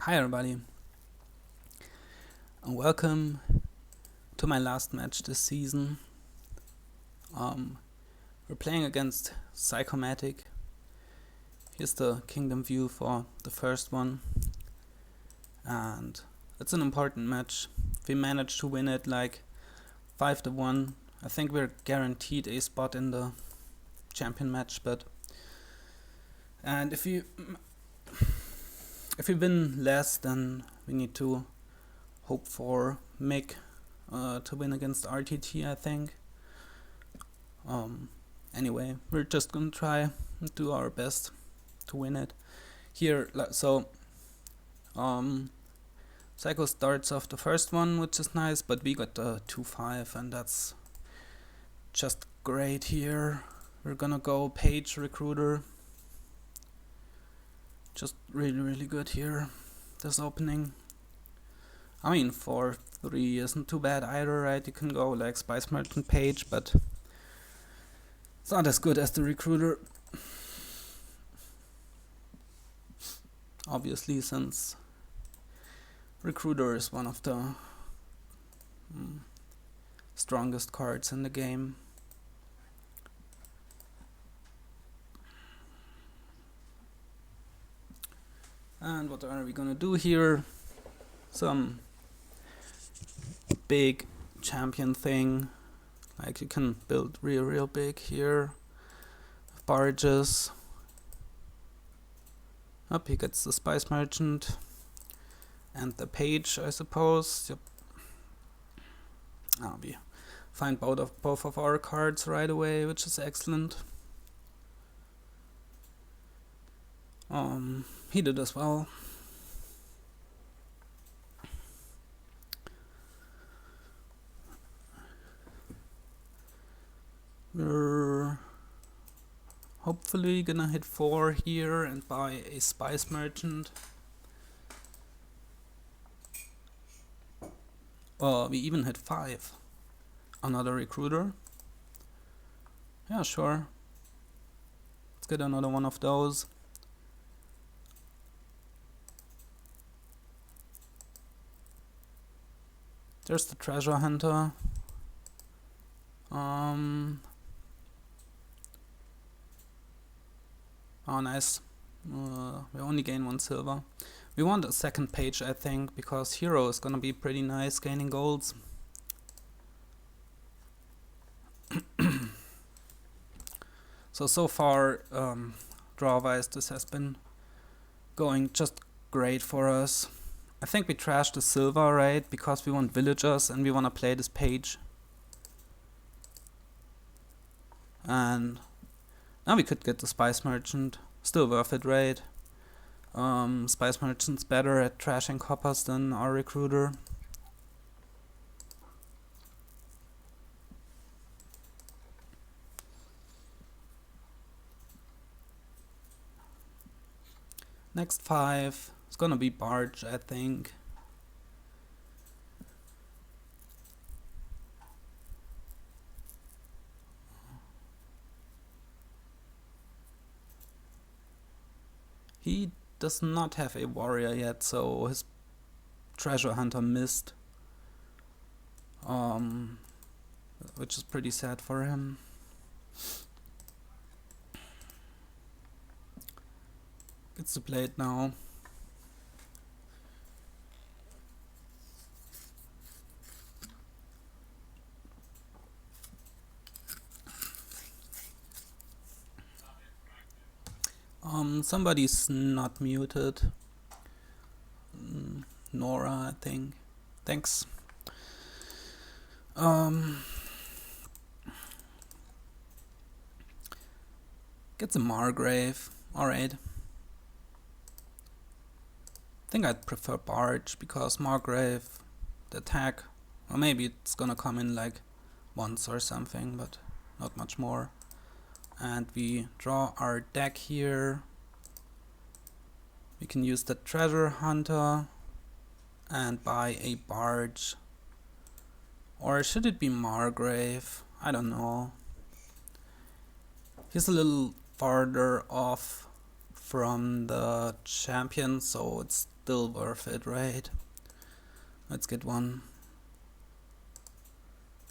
Hi everybody, and welcome to my last match this season. We're playing against Sicomatic. Here's the kingdom view for the first one, and it's an important match. If we manage to win it like 5-1, I think we're guaranteed a spot in the champion match. And if we win less, then we need to hope for Mick to win against RTT, I think. Anyway, we're just gonna try and do our best to win it. Here, Psycho starts off the first one, which is nice, but we got the 2-5, and that's just great here. We're gonna go Page Recruiter. Just really good here, this opening. I mean, 4-3 isn't too bad either, right? You can go like Spice Merchant Page, but it's not as good as the Recruiter. Obviously, since Recruiter is one of the strongest cards in the game. And what are we gonna do here? Some big champion thing. Like you can build real big here. Barrages. Up, he gets the Spice Merchant and the Page, I suppose. Yep. We find both of our cards right away, which is excellent. He did as well. We're hopefully gonna hit 4 here and buy a Spice Merchant. We even hit 5. Another Recruiter. Yeah, sure. Let's get another one of those. There's the Treasure Hunter. Oh, nice. We only gain 1 silver. We want a second page, I think, because Hero is gonna be pretty nice, gaining golds. So far, draw-wise, this has been going just great for us. I think we trashed the silver, right? Because we want villagers and we want to play this page. And now we could get the Spice Merchant. Still worth it, right? Spice Merchant's better at trashing coppers than our Recruiter. Next 5 is gonna be Barge, I think. He does not have a warrior yet, so his Treasure Hunter missed. Which is pretty sad for him. Gets to play it now. Somebody's not muted. Nora, I think. Thanks. Gets a Margrave. Alright. I think I'd prefer Barge because Margrave, the attack, or maybe it's gonna come in like once or something, but not much more. And we draw our deck here. We can use the Treasure Hunter and buy a Barge. Or should it be Margrave? I don't know. He's a little farther off from the champion, so it's still worth it, right? Let's get one.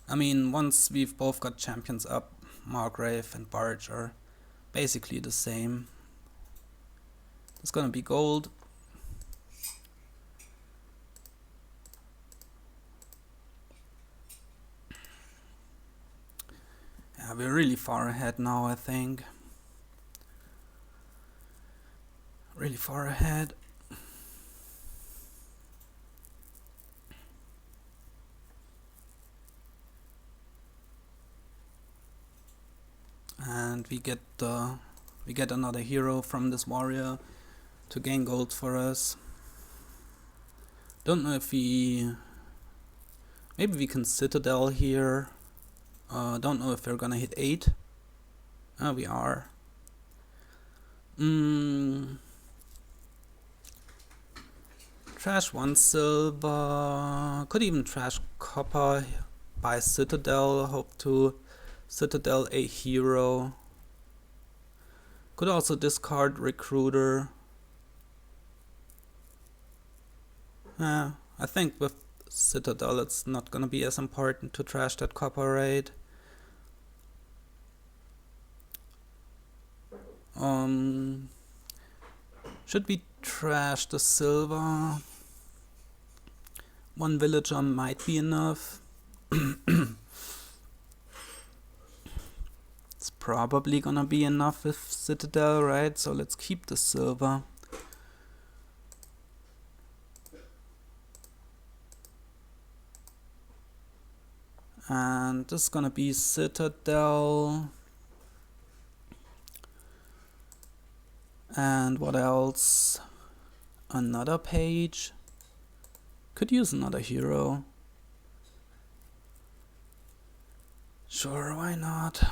I mean, once we've both got champions up, Margrave and Barracks are basically the same. It's gonna be gold. Yeah, we're really far ahead now, I think. Really far ahead. And we get another hero from this warrior to gain gold for us. Don't know if maybe we can Citadel here. Don't know if we're gonna hit 8. We are. Trash 1 silver. Could even trash copper. Buy Citadel. Hope to Citadel a hero. Could also discard Recruiter. I think with Citadel it's not gonna be as important to trash that copper raid. Should we trash the silver? One villager might be enough. It's probably gonna be enough with Citadel, right? So let's keep the silver. And this is gonna be Citadel. And what else? Another page. Could use another hero. Sure, why not?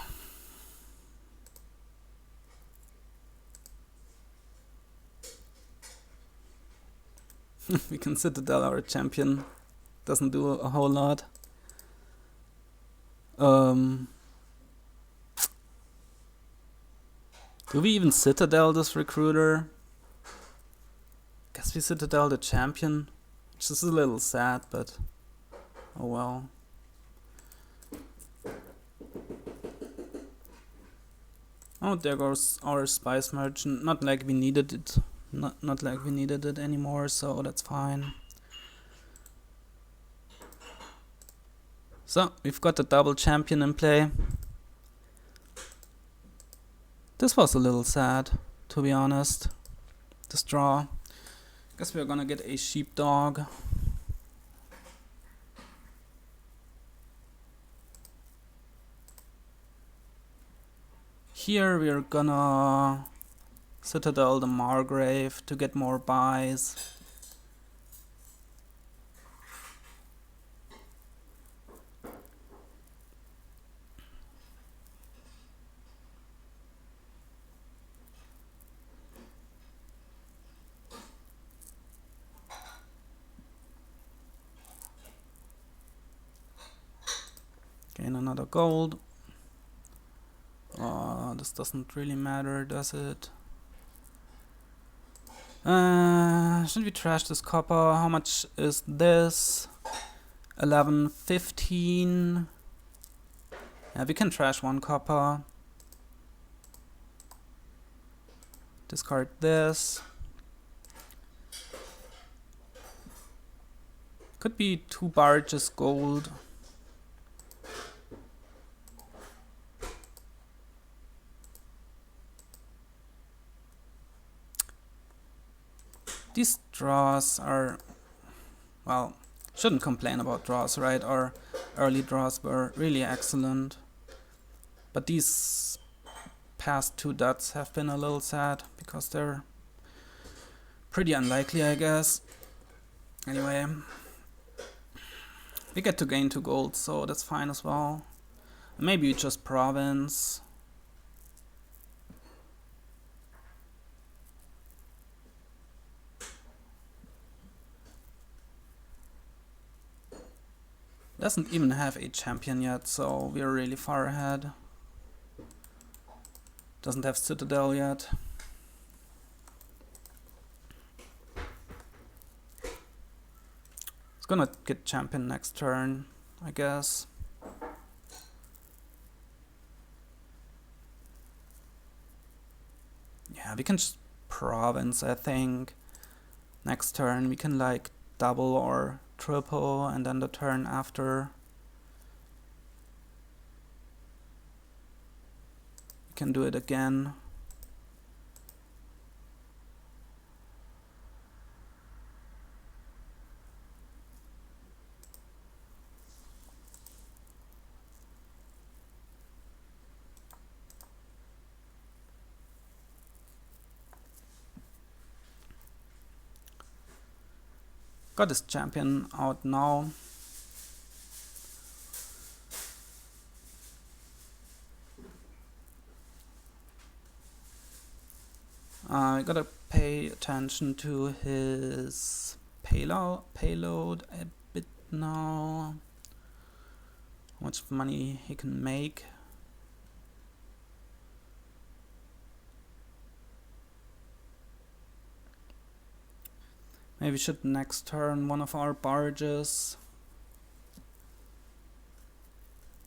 We can Citadel our champion. Doesn't do a whole lot. Do we even Citadel this Recruiter? Guess we Citadel the champion, which is a little sad, but oh well. Oh, there goes our spice merchant. Not like we needed it. Not like we needed it anymore, so that's fine. So we've got the double champion in play. This was a little sad, to be honest. This draw. Guess we're gonna get a sheepdog. Here we're gonna Citadel the Margrave to get more buys. Gain another gold. This doesn't really matter, does it? Should we trash this copper? How much is this? 11.15. Yeah, we can trash one copper. Discard this. Could be 2 barges gold. These draws are, well, shouldn't complain about draws, right? Our early draws were really excellent. But these past 2 dots have been a little sad because they're pretty unlikely, I guess. Anyway, we get to gain 2 gold, so that's fine as well. Maybe just province. Doesn't even have a champion yet, so we're really far ahead. Doesn't have Citadel yet. It's gonna get champion next turn, I guess. Yeah, we can just province, I think. Next turn we can like double or triple, and then the turn after we can do it again. Got this champion out now. I gotta pay attention to his payload a bit now. How much money he can make. Maybe we should next turn one of our barges.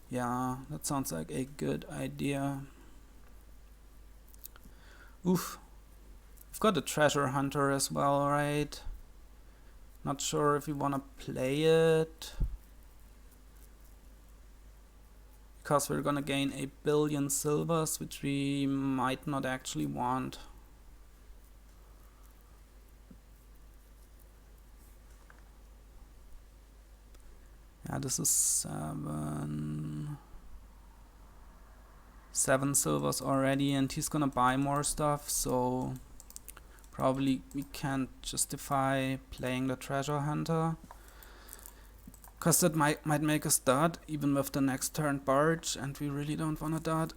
Yeah, that sounds like a good idea. Oof. We've got a treasure hunter as well, right? Not sure if we wanna play it. Because we're gonna gain 1 billion silvers, which we might not actually want. Yeah, this is 7 silvers already, and he's gonna buy more stuff, so probably we can't justify playing the treasure hunter. Cause that might make us dud, even with the next turn barge, and we really don't wanna dud.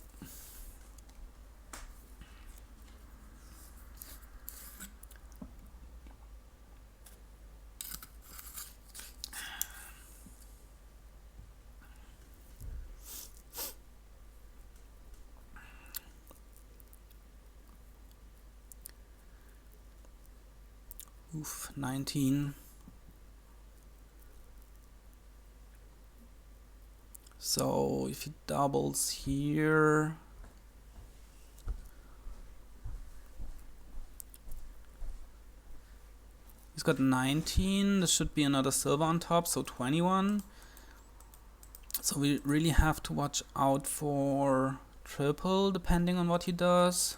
Oof, 19. So if he doubles here, he's got 19. There should be another silver on top, so 21. So we really have to watch out for triple depending on what he does.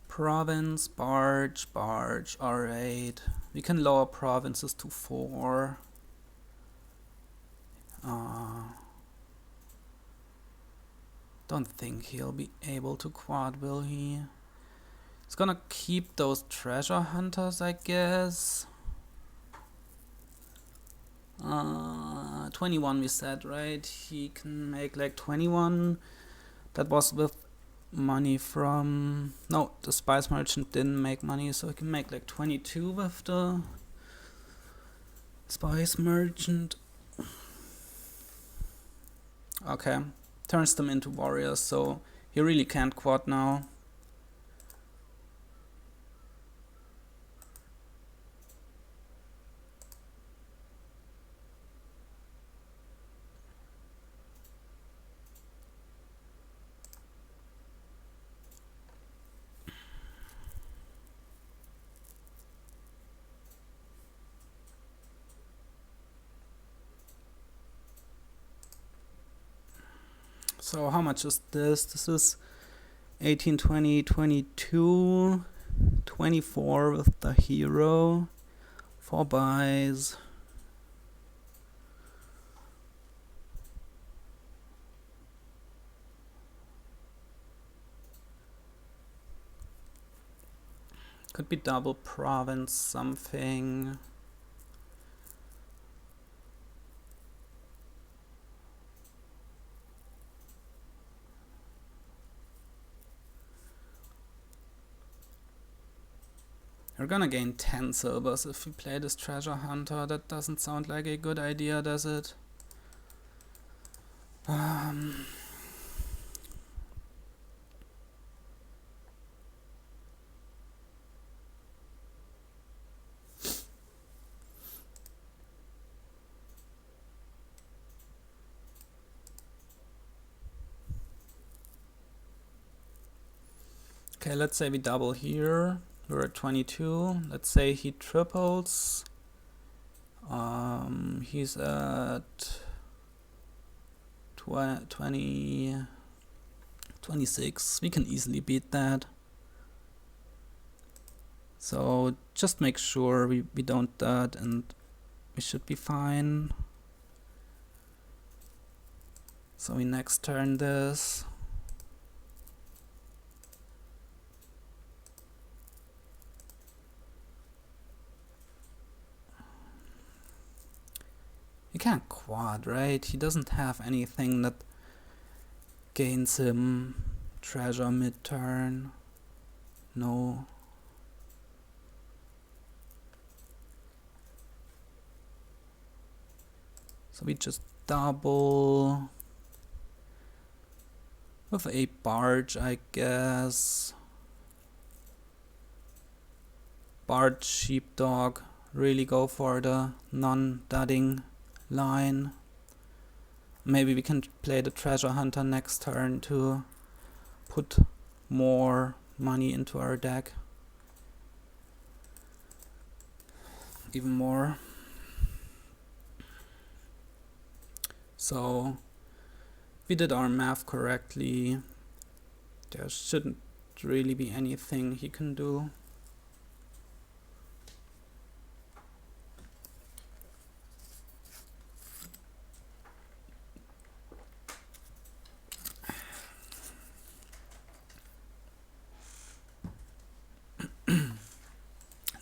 Province, barge, alright. We can lower provinces to 4. Don't think he'll be able to quad, will he? He's gonna keep those treasure hunters, I guess. 21 we said, right? He can make like 21. That was with money from... No, the spice merchant didn't make money, so he can make like 22 with the spice merchant. Okay, turns them into warriors, so he really can't quad now. So how much is this? This is 18, 20, 22, 24 with the hero, 4 buys. Could be double province something. We're gonna gain 10 silvers if we play this treasure hunter. That doesn't sound like a good idea, does it? Okay, let's say we double here. We're at 22. Let's say he triples. He's at 26. We can easily beat that. So just make sure we don't that, and we should be fine. So we next turn this. He can't quad, right? He doesn't have anything that gains him treasure mid-turn. No. So we just double with a barge, I guess. Barge, sheepdog, really go for the non-dudding line. Maybe we can play the treasure hunter next turn to put more money into our deck. Even more. So we did our math correctly. There shouldn't really be anything he can do.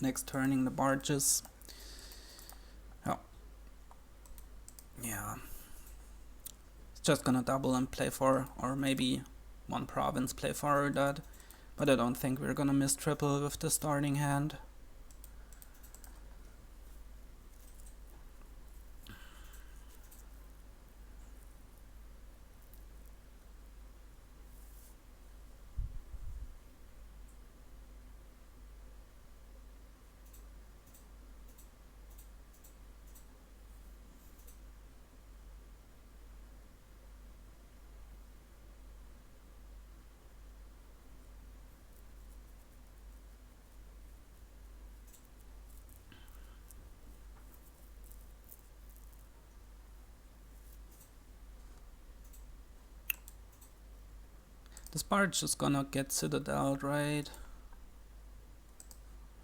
Next turning the barges. Oh. Yeah. It's just gonna double and play for, or maybe one province play for that. But I don't think we're gonna miss triple with the starting hand. This barge is gonna get citadel, right?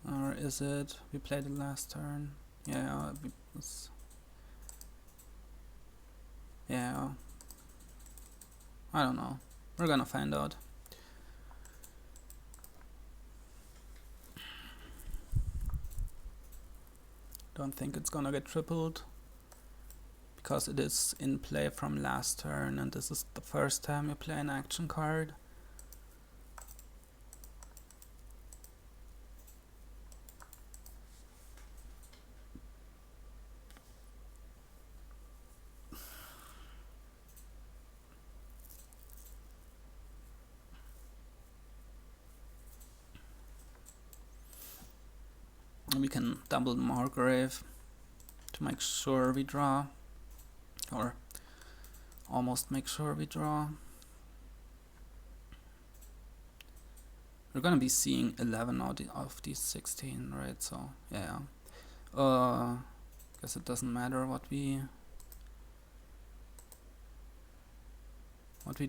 Or is it? We played it last turn. Yeah, yeah. I don't know. We're gonna find out. Don't think it's gonna get tripled, because it is in play from last turn, and this is the first time you play an action card. We can double Margrave to make sure we draw, or almost make sure we draw. We're gonna be seeing 11 out of these 16, right? So yeah. Guess it doesn't matter what we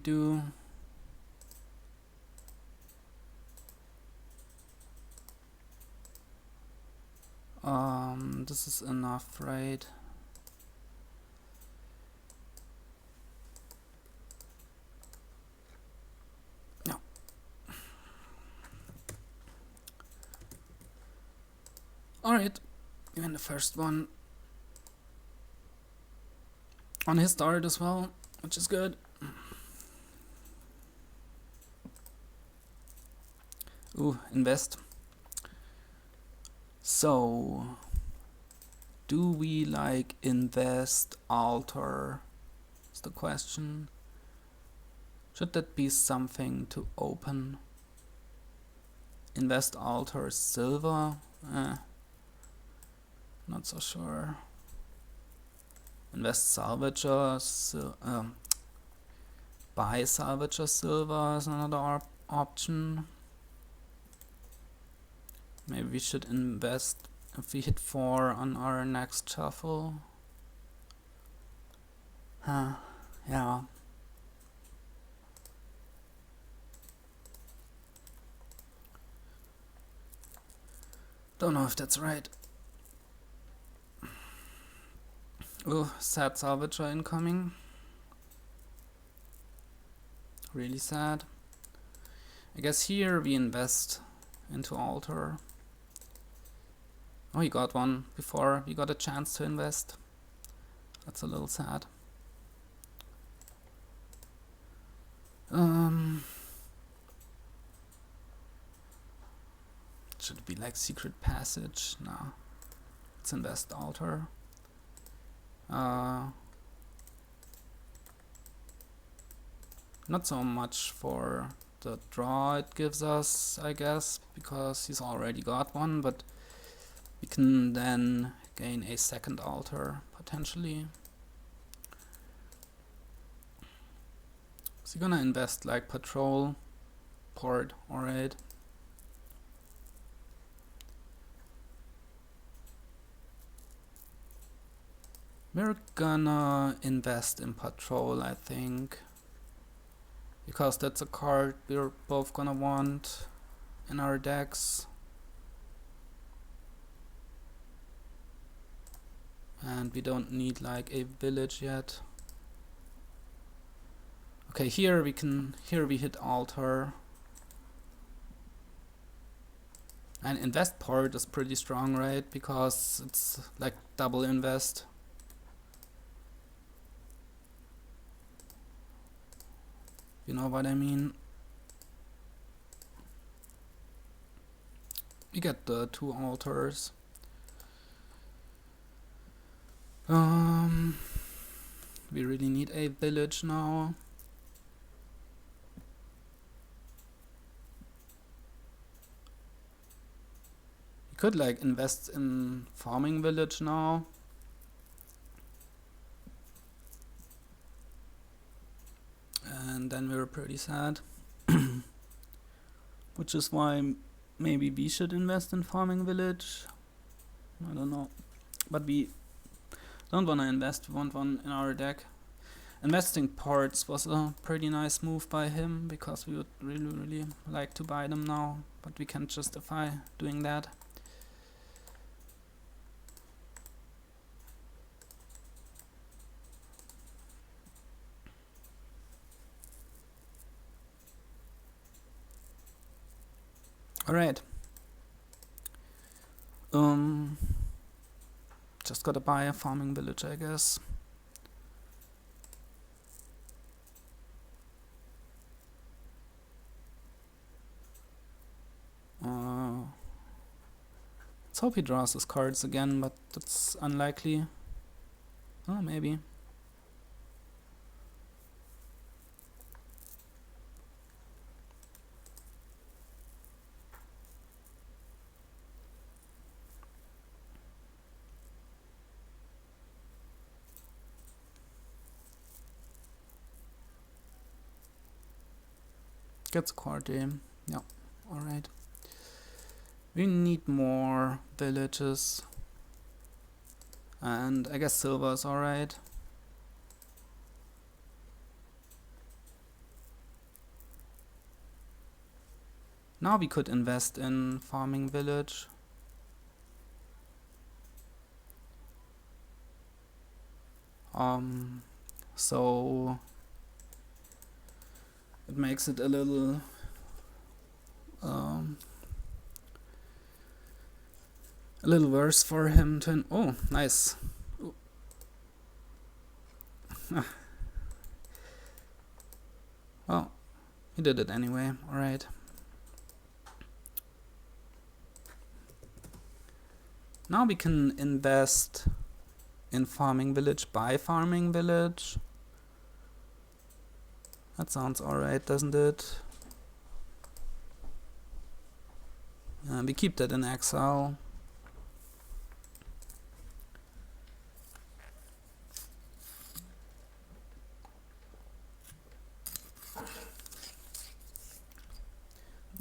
do. This is enough, right? No. Alright, even the first one on his start as well, which is good. Ooh, invest. So, do we like invest, alter? Is the question. Should that be something to open? Invest, alter, silver? Not so sure. Invest salvager, buy salvager silver is another option. Maybe we should invest if we hit 4 on our next shuffle. Yeah. Don't know if that's right. Oh, sad salvager incoming. Really sad. I guess here we invest into alter. Oh, he got one before we got a chance to invest. That's a little sad. Should it be like secret passage? No. Let's invest alter. Not so much for the draw it gives us, I guess, because he's already got one, but we can then gain a second alter, potentially. So you're gonna invest like patrol, port, alright. We're gonna invest in patrol, I think, because that's a card we're both gonna want in our decks. And we don't need like a village yet. Okay, here we hit alter. And invest port is pretty strong, right? Because it's like double invest. You know what I mean? We get the 2 altars. We really need a village now. We could like invest in farming village now. And then we're pretty sad. Which is why maybe we should invest in farming village. I don't know. But we don't want to invest, we want one in our deck. Investing parts was a pretty nice move by him, because we would really like to buy them now, but we can't justify doing that. Alright. Just gotta buy a farming village, I guess. Let's hope he draws his cards again, but that's unlikely. Oh, maybe. Gets a card game. Yeah, alright. We need more villages. And I guess silver is alright. Now we could invest in farming village. So it makes it a little worse for him to. Oh, nice. Well, he did it anyway. All right. Now we can invest in farming village by farming village. That sounds alright, doesn't it? We keep that in Excel.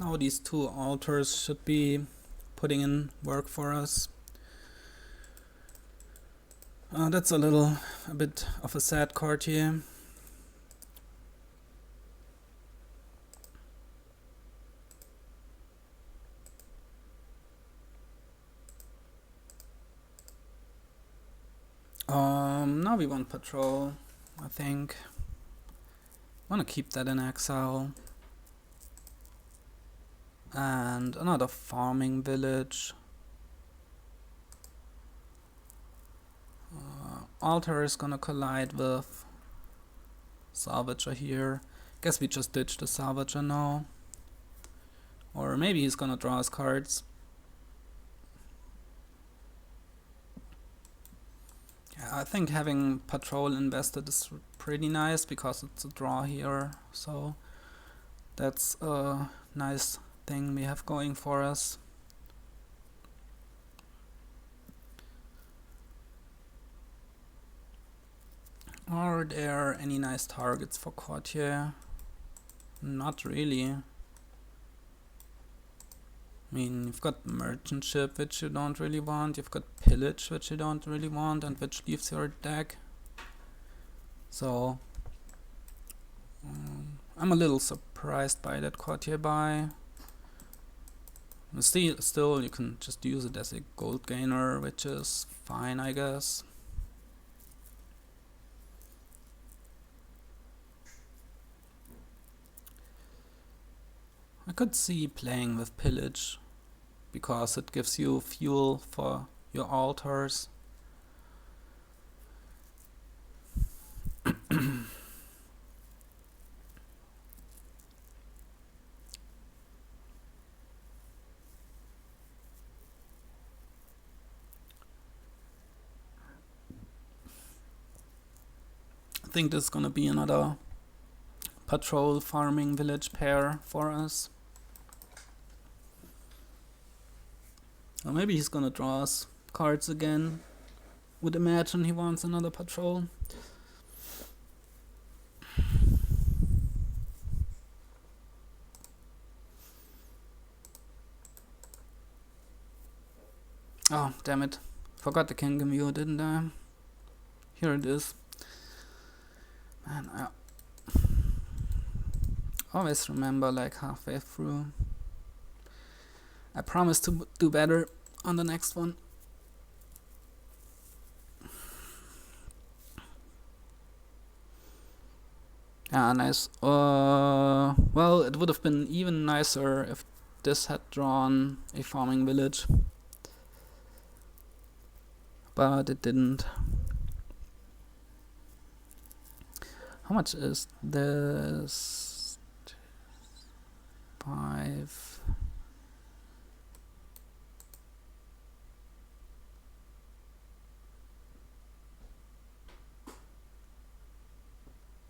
Now these two altars should be putting in work for us. That's a bit of a sad card here. Now we want patrol, I think. Wanna keep that in Excel. And another farming village. Altar is gonna collide with salvager here. Guess we just ditch the salvager now. Or maybe he's gonna draw his cards. Yeah, I think having patrol invested is pretty nice because it's a draw here. So that's a nice thing we have going for us. Are there any nice targets for courtier? Not really. I mean, you've got merchant ship, which you don't really want. You've got pillage, which you don't really want, and which leaves your deck. So I'm a little surprised by that courtier buy. Still, you can just use it as a gold gainer, which is fine, I guess. I could see playing with pillage because it gives you fuel for your altars. I think this is gonna be another patrol farming village pair for us. Or maybe he's gonna draw us cards again. Would imagine he wants another patrol. Oh, damn it. Forgot the kingdom view, didn't I? Here it is. Man, I always remember like halfway through. I promise to do better on the next one. Ah, nice. Well, it would have been even nicer if this had drawn a farming village. But it didn't. How much is this? 5.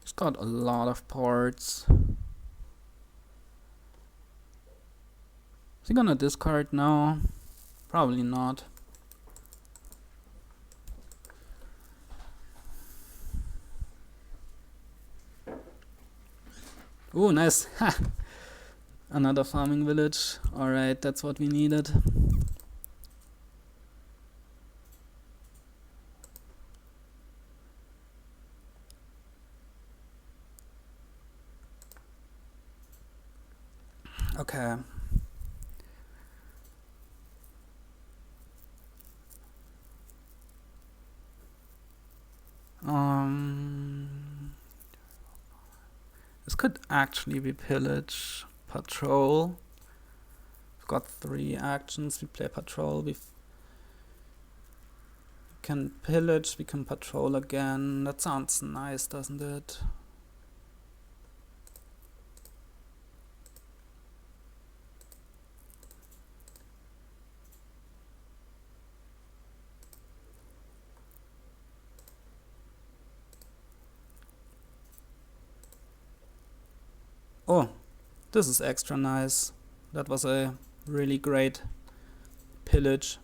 It's got a lot of ports. Is he gonna discard now? Probably not. Oh, nice. Ha! Another farming village. Alright, that's what we needed. Okay. This could actually be pillage, patrol. We've got 3 actions. We play patrol. We can pillage. We can patrol again. That sounds nice, doesn't it? Oh, this is extra nice. That was a really great pillage.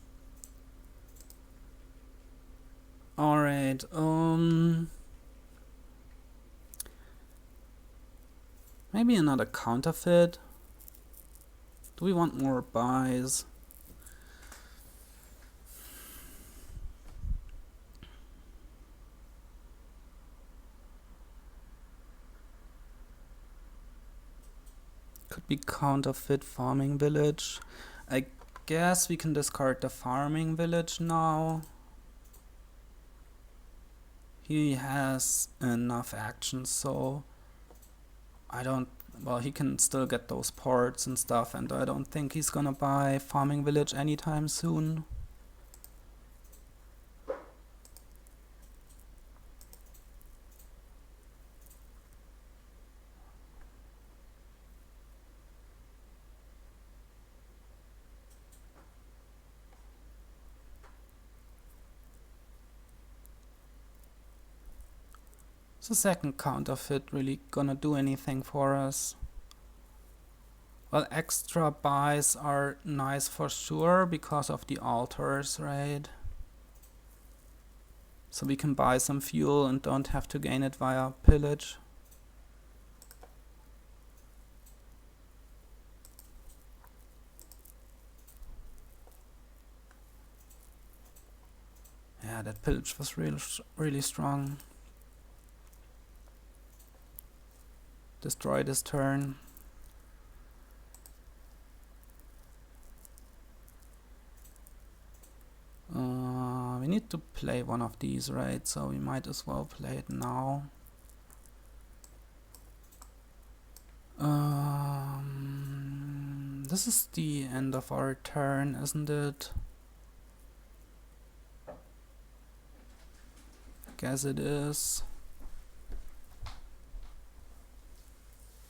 Alright, maybe another counterfeit. Do we want more buys? Could be counterfeit farming village. I guess we can discard the farming village now. He has enough action, so well, he can still get those ports and stuff, and I don't think he's gonna buy farming village anytime soon. Is the second counterfeit really gonna do anything for us? Well, extra buys are nice for sure because of the altars, right? So we can buy some fuel and don't have to gain it via pillage. Yeah, that pillage was really strong. Destroy this turn. We need to play one of these, right? So we might as well play it now. This is the end of our turn, isn't it? Guess it is.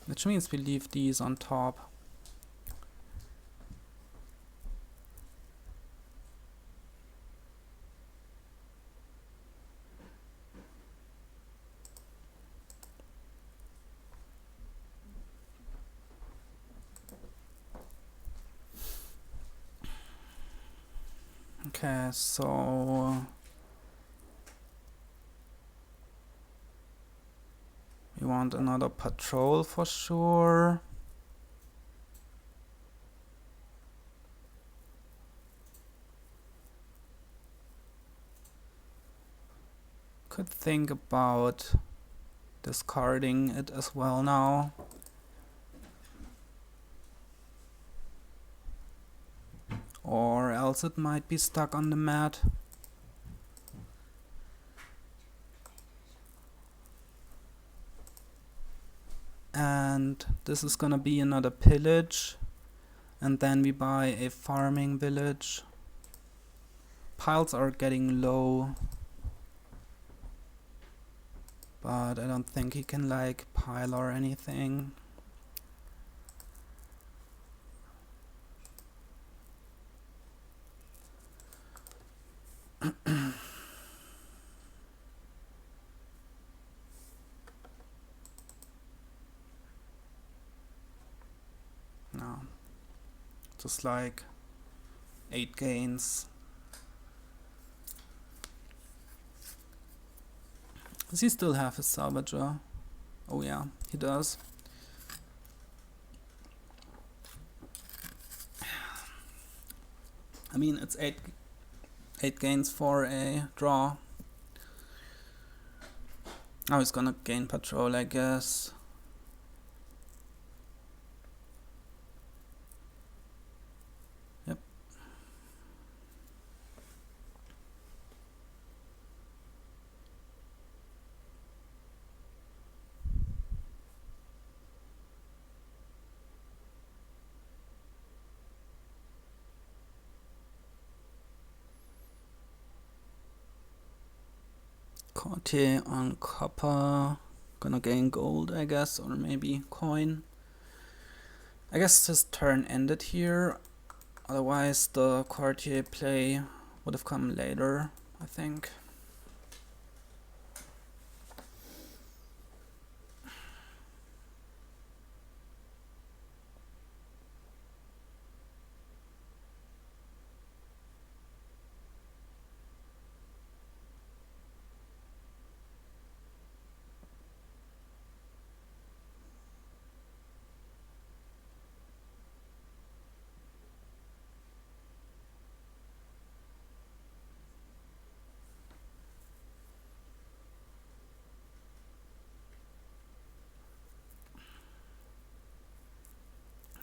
Which means we leave these on top. Okay, so we want another patrol for sure. Could think about discarding it as well now. Or else it might be stuck on the mat. And this is gonna be another pillage. And then we buy a farming village. Piles are getting low. But I don't think he can like pile or anything. No. Just like 8 gains. Does he still have his salvager? Oh yeah, he does. I mean, it's 8 gains for a draw. Now he's gonna gain patrol, I guess. Yep. Courtier on copper. Gonna gain gold, I guess, or maybe coin. I guess his turn ended here. Otherwise, the courtier play would have come later, I think.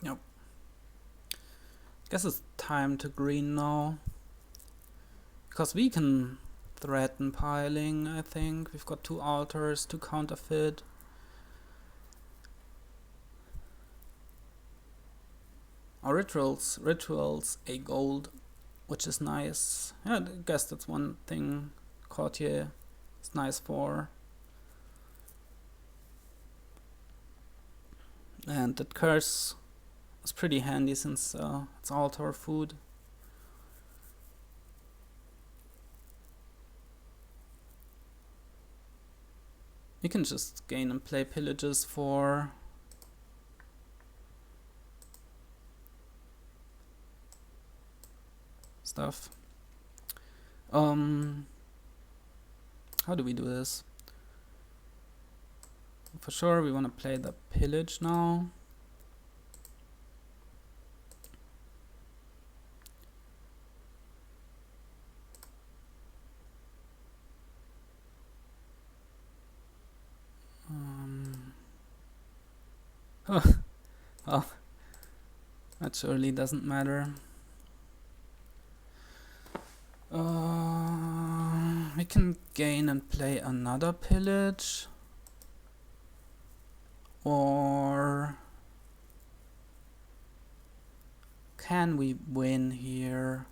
Yep. Guess it's time to green now. Because we can threaten piling, I think. We've got 2 altars to counterfeit. Our rituals, a gold, which is nice. Yeah, I guess that's one thing Courtier is nice for. And that curse is pretty handy since it's altar food. You can just gain and play pillages for stuff. How do we do this? For sure we want to play the pillage now. Oh, that surely doesn't matter. We can gain and play another pillage, or can we win here?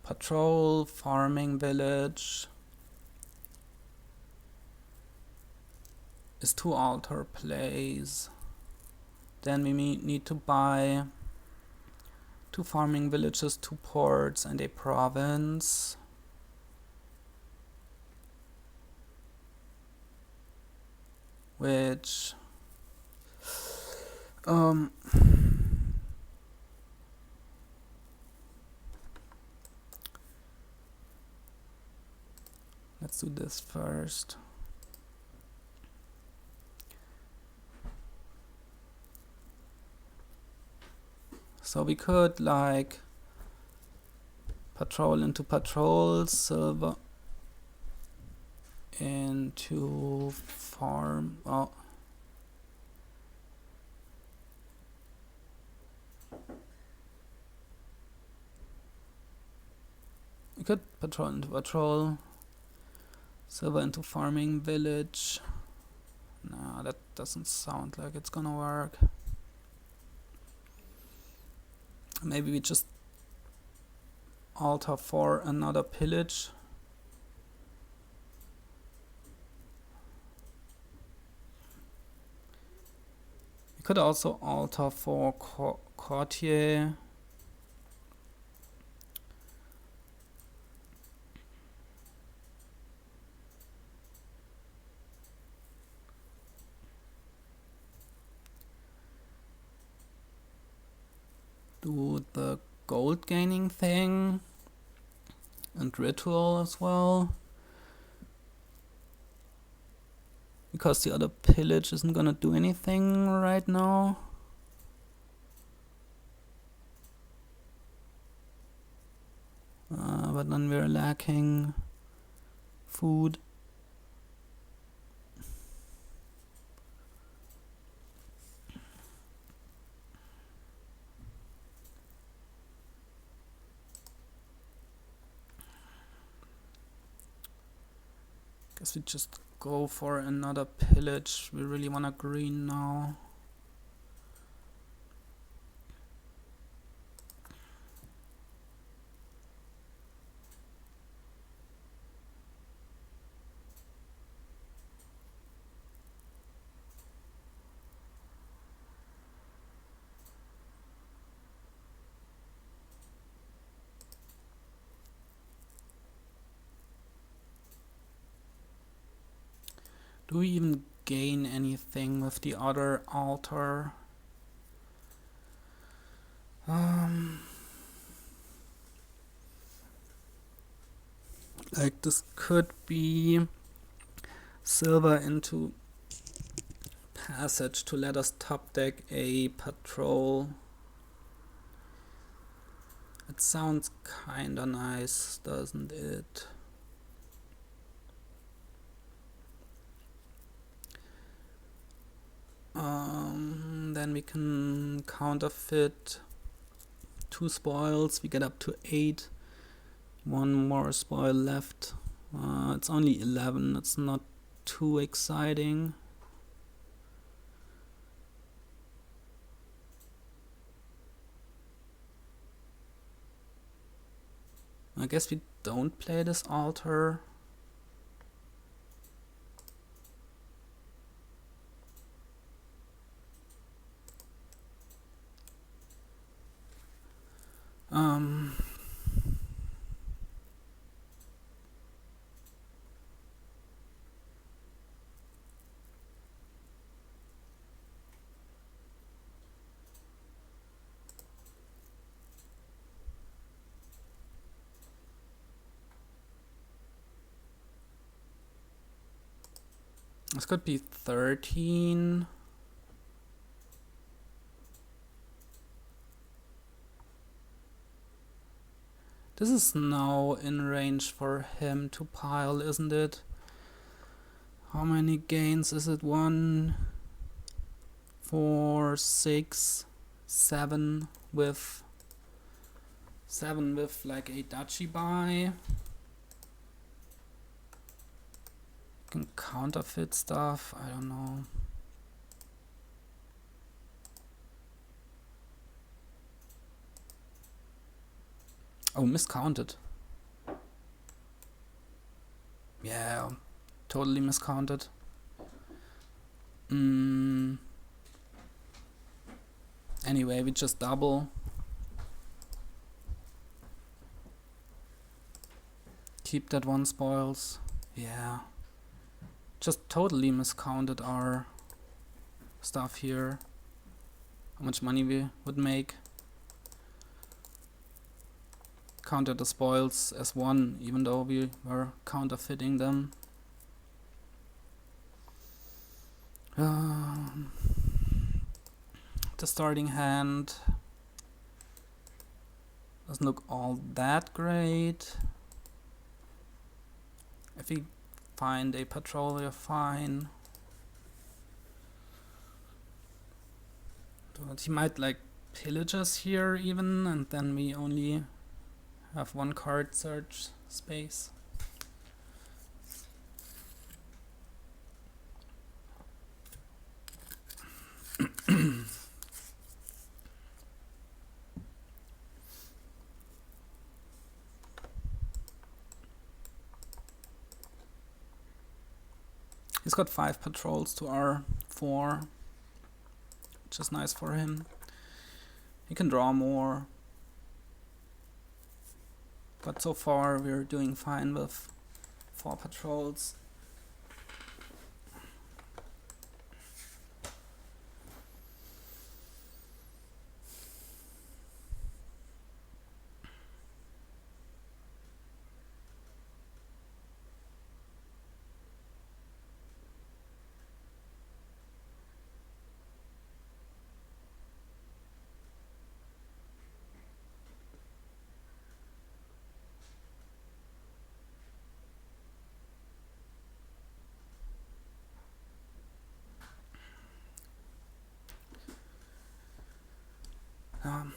Patrol, farming village is 2 altar plays. Then we need to buy 2 farming villages, 2 ports, and a province. Which let's do this first. So we could like patrol into patrol, silver into farm. Oh, we could patrol into patrol, silver into farming village. No, that doesn't sound like it's gonna work. Maybe we just alter for another pillage. We could also alter for courtier. Do the gold gaining thing and ritual as well, because the other pillage isn't gonna do anything right now. But then we're lacking food. Guess we just go for another pillage. We really want a green now. Do we even gain anything with the other altar? Like this could be silver into passage to let us top deck a patrol. It sounds kinda nice, doesn't it? then we can counterfeit 2 spoils. We get up to 8. 1 more spoil left. It's only 11. It's not too exciting. I guess we don't play this altar. This could be 13. This is now in range for him to pile, isn't it? How many gains is it? 1, 4, 6, 7 with 7 with like a duchy buy. Can counterfeit stuff, I don't know. Oh, miscounted. Yeah, totally miscounted. Anyway, we just double. Keep that 1 spoils. Yeah. Just totally miscounted our stuff here. How much money we would make. Counted the spoils as 1, even though we were counterfeiting them. The starting hand doesn't look all that great. If we find a patrol, we're fine. But he might like Pillages here even, and then we only have 1 card search space. He's got 5 patrols to our 4, which is nice for him. He can draw more. But so far we're doing fine with 4 patrols.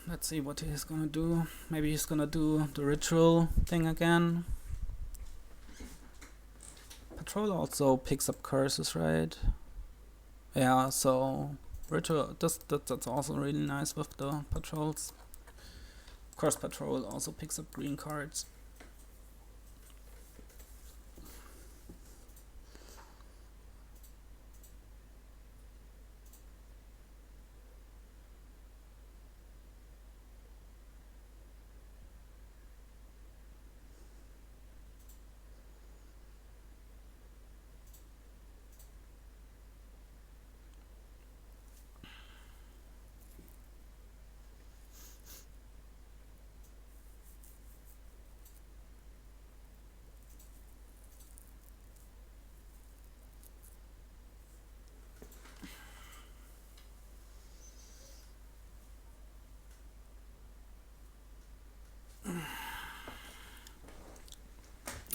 Let's see what he's gonna do. Maybe he's gonna do the ritual thing again. Patrol also picks up curses, right? Yeah, so ritual, that's also really nice with the patrols. Of course, patrol also picks up green cards.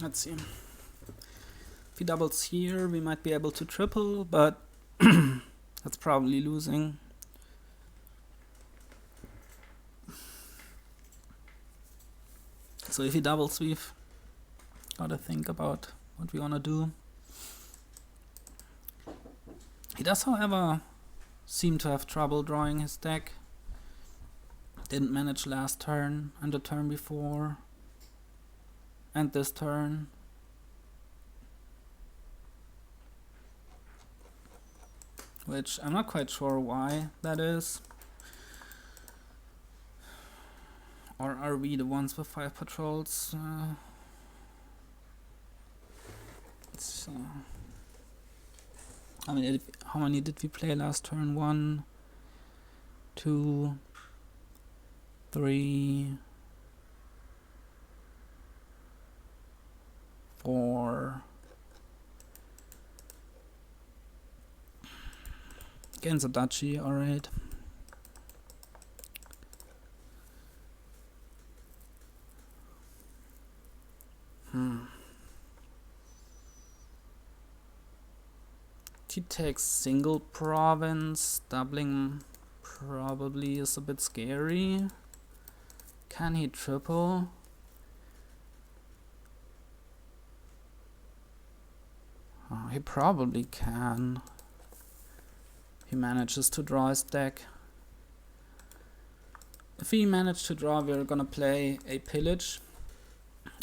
Let's see. If he doubles here, we might be able to triple, but that's probably losing. So if he doubles, we've gotta think about what we wanna do. He does, however, seem to have trouble drawing his deck. Didn't manage last turn, and the turn before, and this turn. Which I'm not quite sure why that is. Or are we the ones with 5 patrols? How many did we play last turn? 1, 2, 3, 4. Against a duchy, alright. He takes single province, doubling probably is a bit scary. Can he triple? Oh, he probably can. He manages to draw his deck. If he manages to draw, we're gonna play a pillage.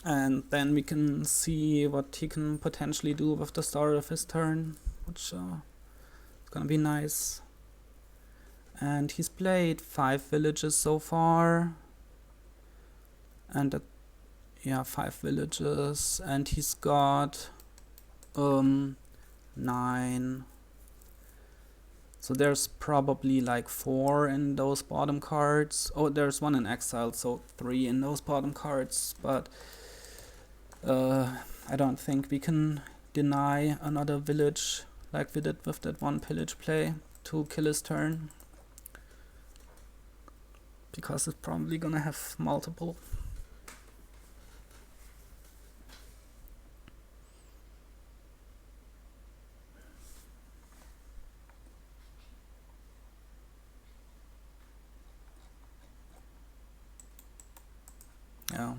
And then we can see what he can potentially do with the start of his turn, which is gonna be nice. And he's played 5 villages so far. And 5 villages. And he's got 9. So there's probably like 4 in those bottom cards. Oh, there's 1 in exile, so 3 in those bottom cards. But I don't think we can deny another village like we did with that 1 pillage play to kill his turn. Because it's probably gonna have multiple. Yeah.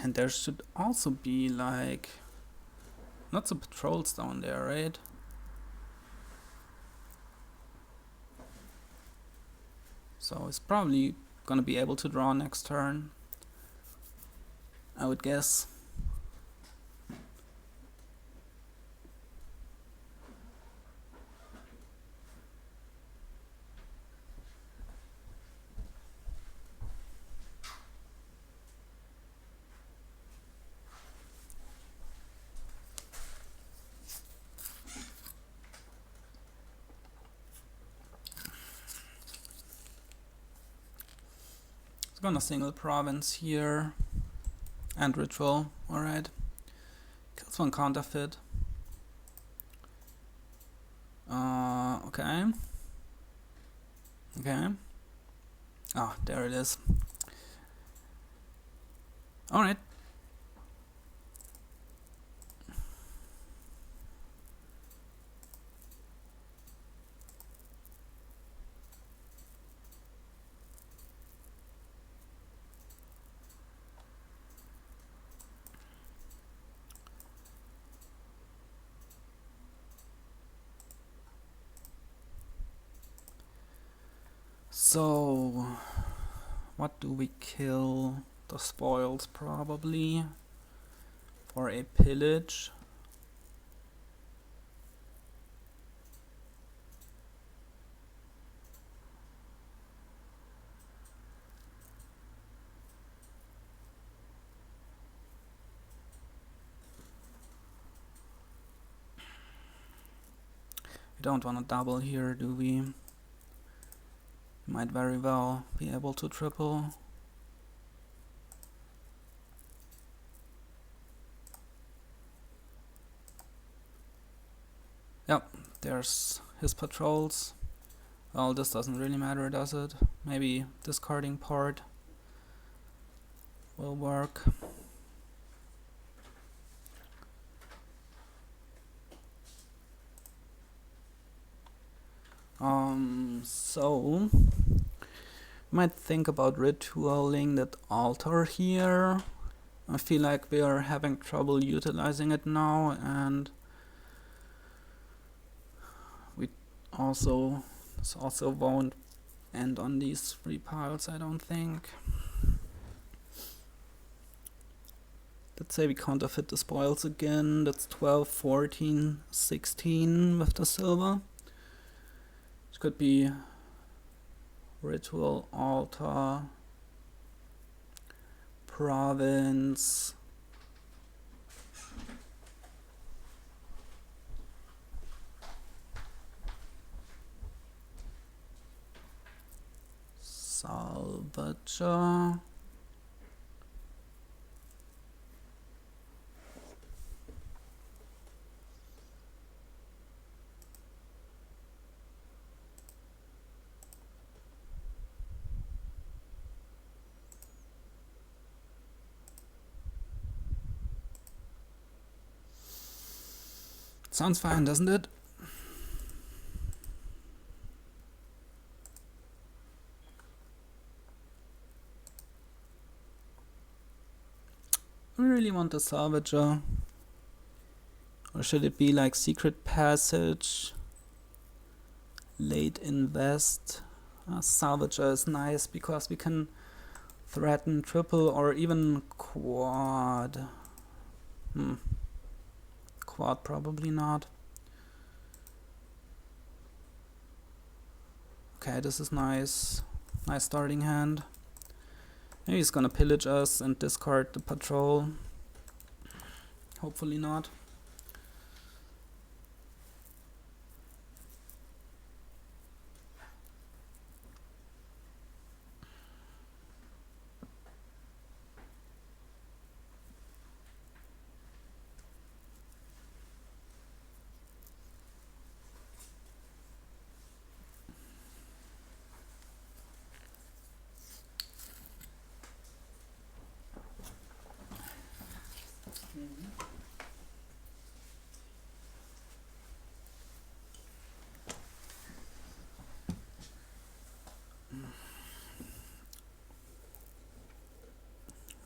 And there should also be like not the patrols down there, right? So it's probably gonna be able to draw next turn, I would guess. Gonna single province here and ritual. Alright, kills 1 counterfeit. Okay. Ah, there it is. Alright. So, what do we kill? The spoils probably for a pillage. We don't want to double here, do we? Might very well be able to triple. Yep, there's his patrols. Well, this doesn't really matter, does it? Maybe discarding part will work. So might think about retooling that altar here. I feel like we are having trouble utilizing it now, and this also won't end on these 3 piles, I don't think. Let's say we counterfeit the spoils again. That's 12, 14, 16 with the silver. It could be ritual, altar, province, salvager, sounds fine, doesn't it? We really want the salvager. Or should it be like secret passage? Late invest. Salvager is nice because we can threaten triple or even quad. Quad probably not. Okay, this is nice. Nice starting hand. Maybe he's gonna pillage us and discard the patrol. Hopefully not.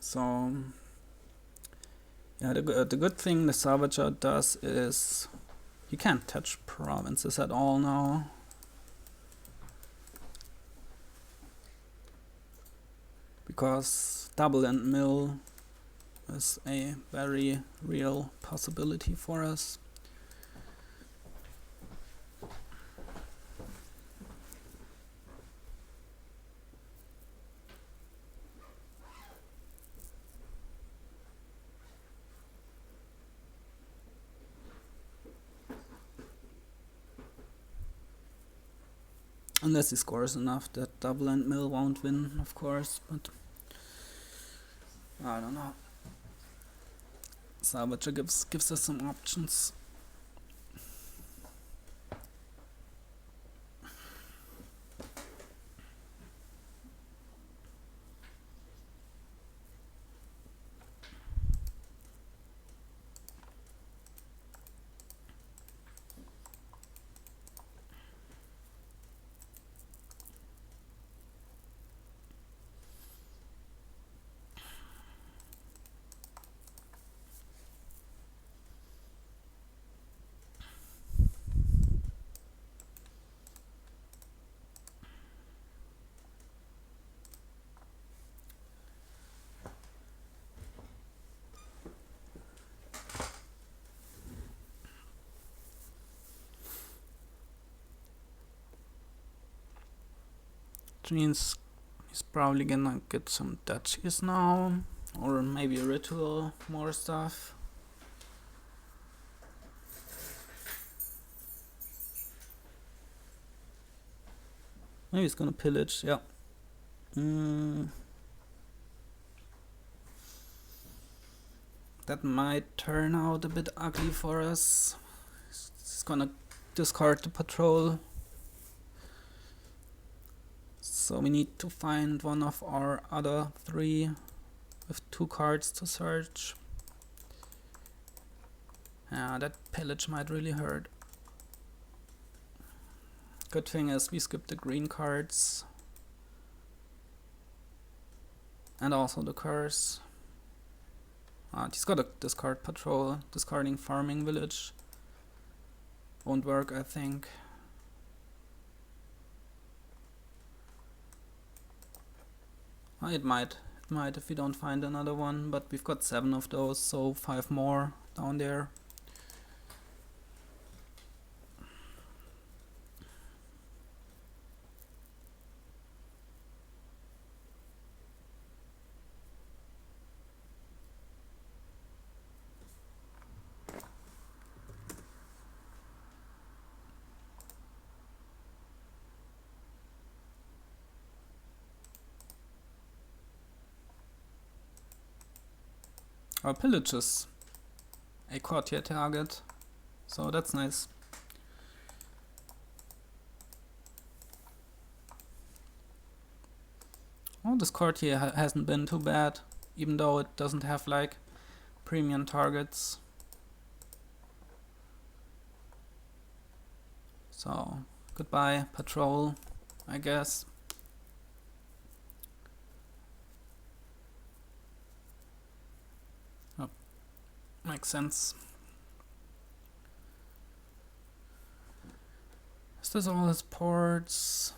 So, yeah, the good thing the salvager does is you can't touch provinces at all now. Because double and mill is a very real possibility for us. Unless he scores enough that double and mill won't win, of course, but I don't know. Salvager gives us some options. Which means he's probably gonna get some duchies now, or maybe a ritual, more stuff. Maybe he's gonna pillage, yeah. That might turn out a bit ugly for us. He's gonna discard the patrol. So we need to find one of our other 3 with 2 cards to search. Yeah, that pillage might really hurt. Good thing is we skipped the green cards. And also the curse. He's got a discard patrol. Discarding farming village. Won't work, I think. It might if we don't find another one, but we've got 7 of those, so 5 more down there. Our Pillages, a courtier target, so that's nice. Oh, this courtier hasn't been too bad, even though it doesn't have like premium targets. So, goodbye patrol, I guess. Makes sense. Is this all his ports?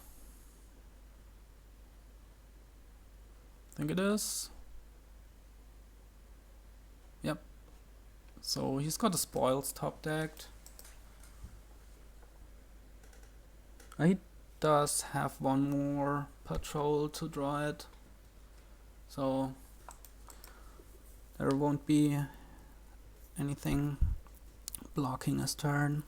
I think it is. Yep. So he's got the spoils top decked. He does have one more patrol to draw it. So there won't be anything blocking his turn.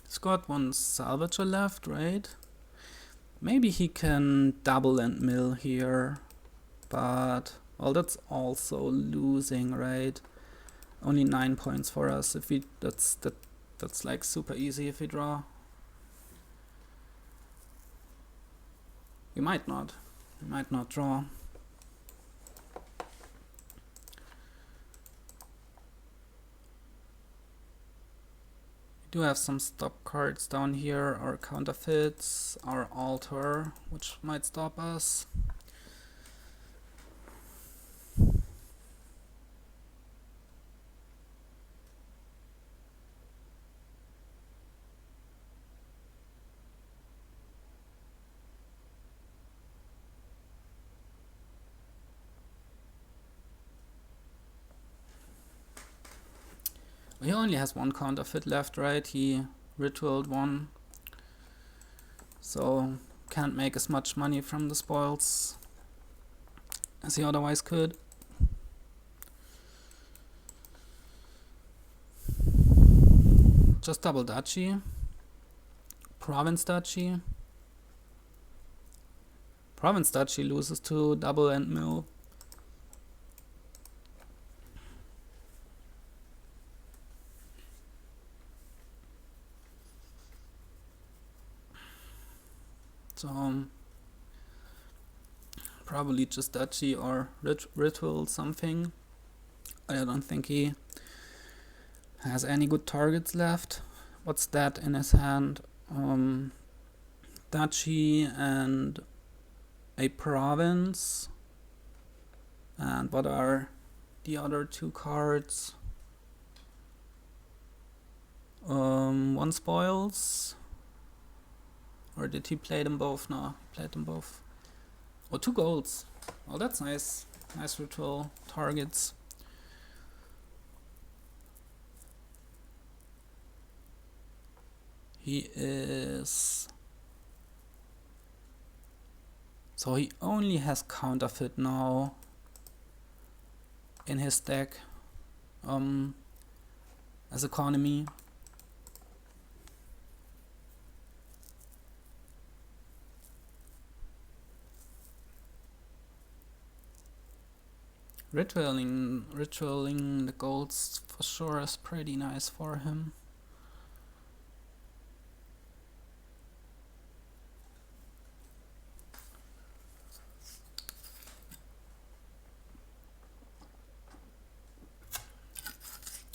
He's got one salvager left, right? Maybe he can double and mill here, but well, that's also losing, right? Only 9 points for us. If we that's like super easy if we draw. We might not draw. We do have some stop cards down here, our counterfeits, our altar, which might stop us. He only has one counterfeit left, right? He ritualed one, so can't make as much money from the spoils as he otherwise could. Just double duchy, province duchy. Province duchy loses to double and mill. So probably just duchy or ritual something. I don't think he has any good targets left. What's that in his hand? Duchy and a province. And what are the other 2 cards? One spoils. Or did he play them both? No, he played them both. Oh, 2 golds. Oh, that's nice. Nice ritual targets. He is... So he only has counterfeit now in his deck as economy. Ritualing the golds for sure is pretty nice for him.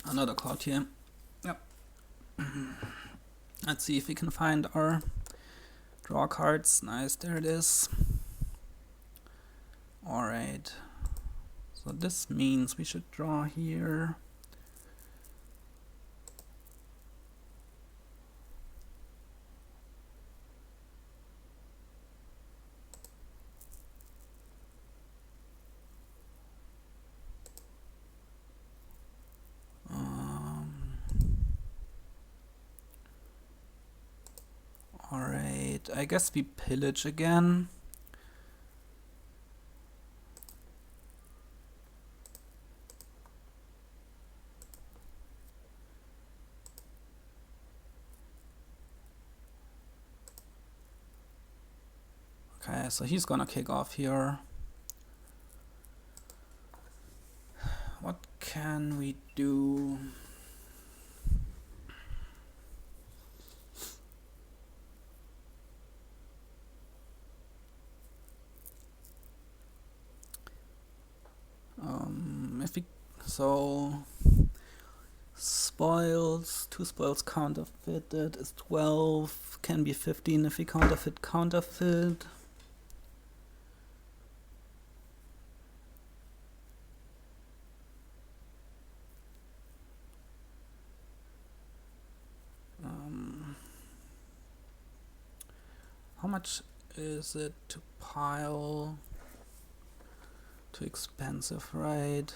Another card here. Yep. Let's see if we can find our draw cards. Nice, there it is. Alright. So this means we should draw here. Alright, I guess we pillage again. Okay, so he's gonna kick off here. What can we do? If we spoils, 2 spoils counterfeited is 12, can be 15 if we counterfeit. How much is it to pile? Too expensive, right?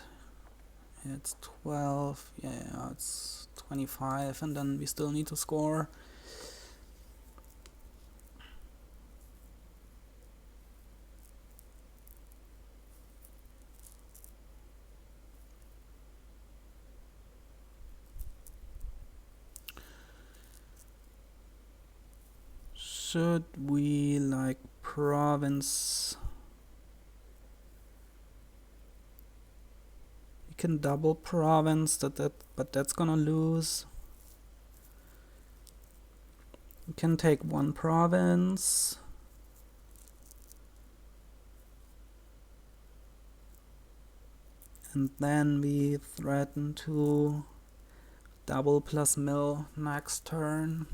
It's 12, yeah, it's 25, and then we still need to score. Should we like province? We can double province but that's gonna lose. We can take 1 province. And then we threaten to double plus mill next turn.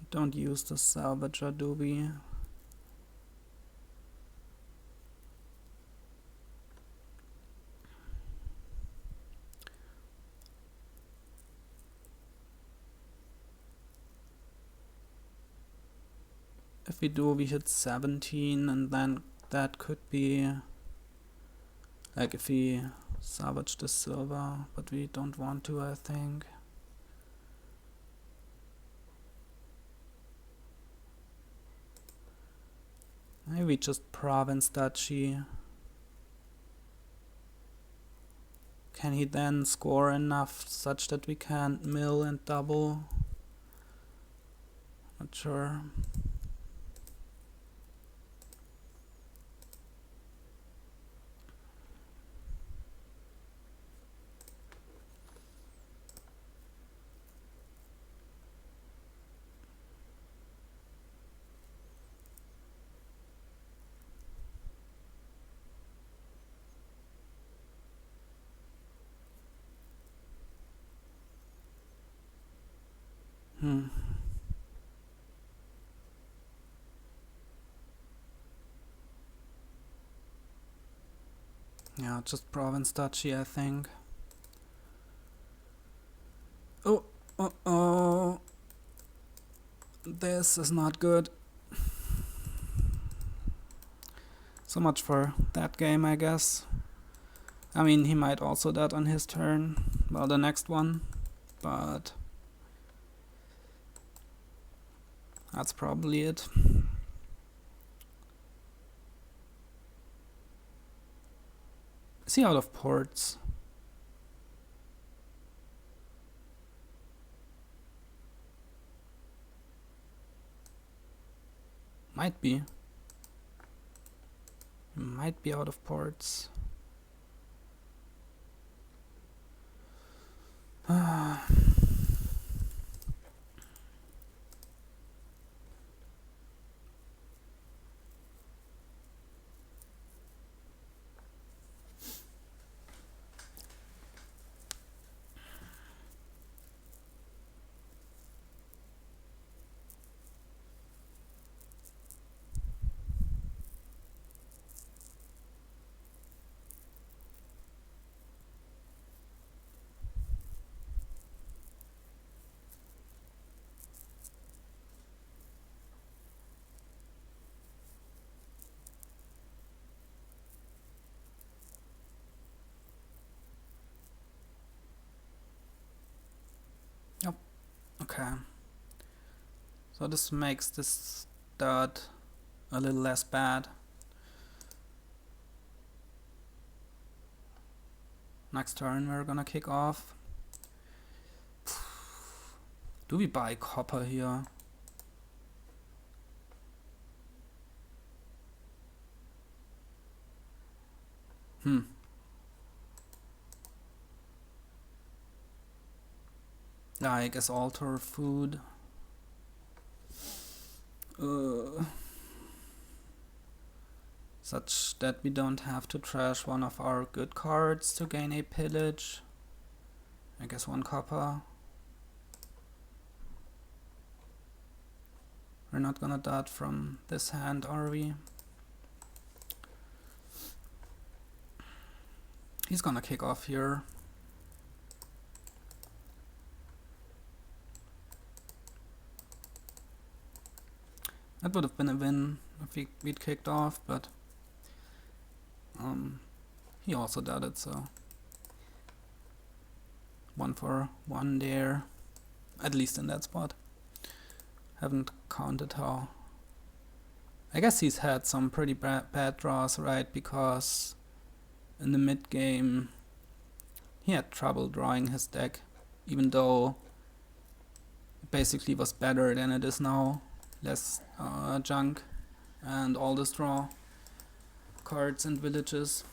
Don't use the salvager, do we? If we do, we hit 17, and then that could be like if we salvage the silver, but we don't want to, I think. Maybe just province duchy. Can he then score enough such that we can mill and double? Not sure. Yeah, just province duchy, I think. Oh. This is not good. So much for that game, I guess. I mean, he might also that on his turn. Well, the next one. But that's probably it. Is he out of ports? Might be. He might be out of ports. Okay. So this makes this stud a little less bad. Next turn we're gonna kick off. Do we buy copper here? Like as altar food. Such that we don't have to trash one of our good cards to gain a pillage. I guess 1 copper. We're not gonna dot from this hand, are we? He's gonna kick off here. That would have been a win if we'd kicked off, but he also dotted, so 1 for 1 there, at least in that spot. Haven't counted how. I guess he's had some pretty bad draws, right? Because in the mid game he had trouble drawing his deck, even though it basically was better than it is now. Less junk and all this draw cards and villages.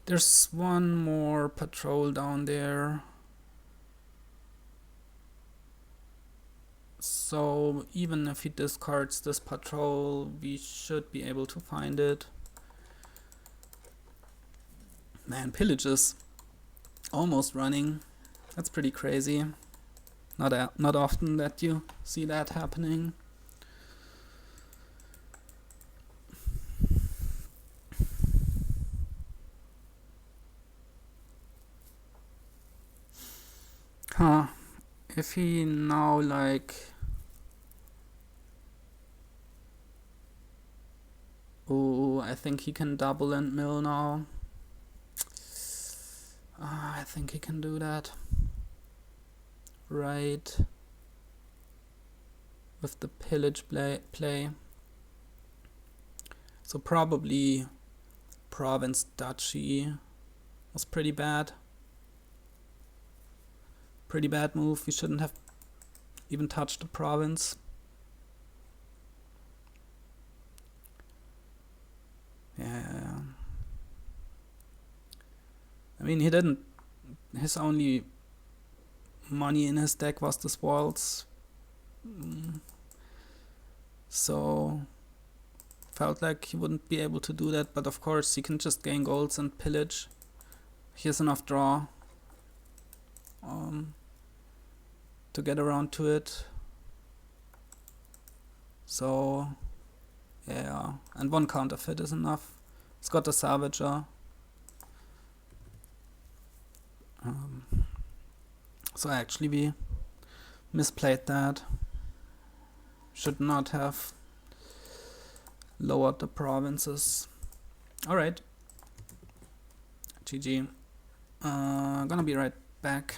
There's one more patrol down there. So even if he discards this patrol, we should be able to find it. Man, Pillages almost running. That's pretty crazy. Not often that you see that happening. Huh. If he now like... Oh, I think he can double and mill now. I think he can do that. Right. With the pillage play. So probably province duchy was pretty bad. Pretty bad move. We shouldn't have even touched the province. Yeah. I mean, he didn't. His only money in his deck was the Swalls. So felt like he wouldn't be able to do that, but of course he can just gain golds and pillage. He has enough draw to get around to it. So yeah, and 1 counterfeit is enough. It's got a Savager. So actually we misplayed that. Should not have lowered the provinces. Alright. GG. Gonna be right back.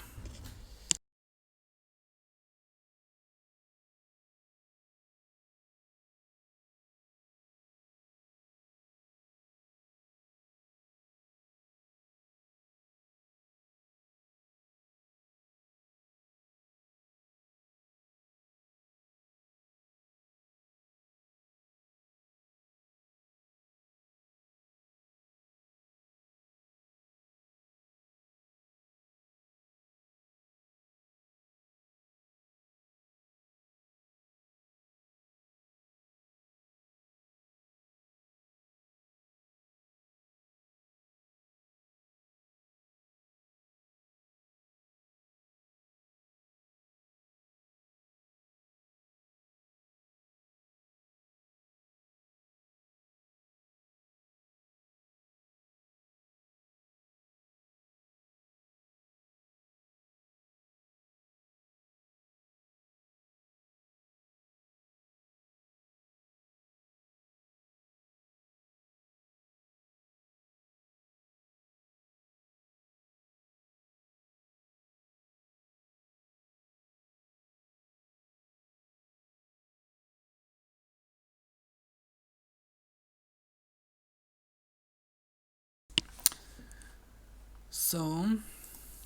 So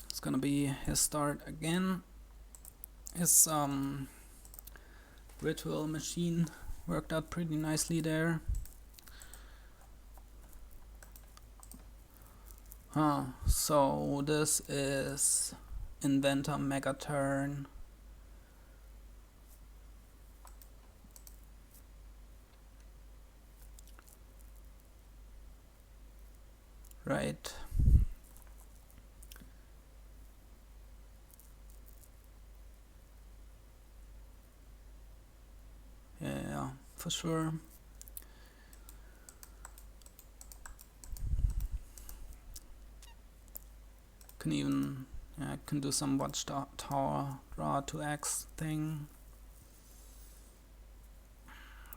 it's gonna be his start again. His virtual machine worked out pretty nicely there. So this is Inventor Mega Turn. Right. Yeah, for sure. Can even can do some watchtower draw to X thing.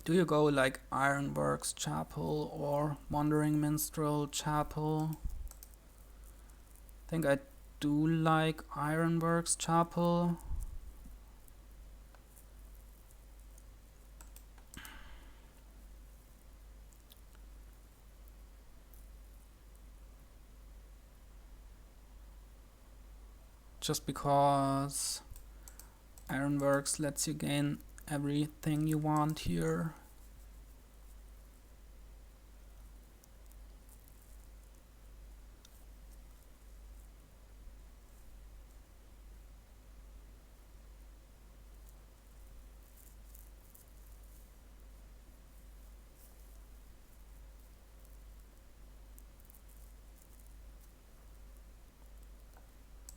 Do you go like Ironworks Chapel or Wandering Minstrel Chapel? I think I do like Ironworks Chapel. Just because Ironworks lets you gain everything you want here.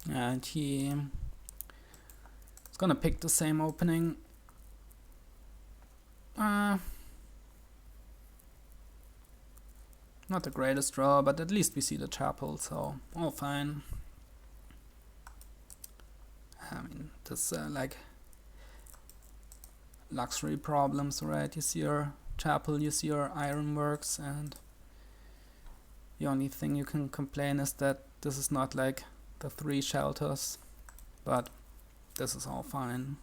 And he is gonna pick the same opening. Not the greatest draw, but at least we see the chapel, so all fine. I mean, this like luxury problems, right? You see your chapel, you see your Ironworks, and the only thing you can complain is that this is not like the 3 shelters, but this is all fine.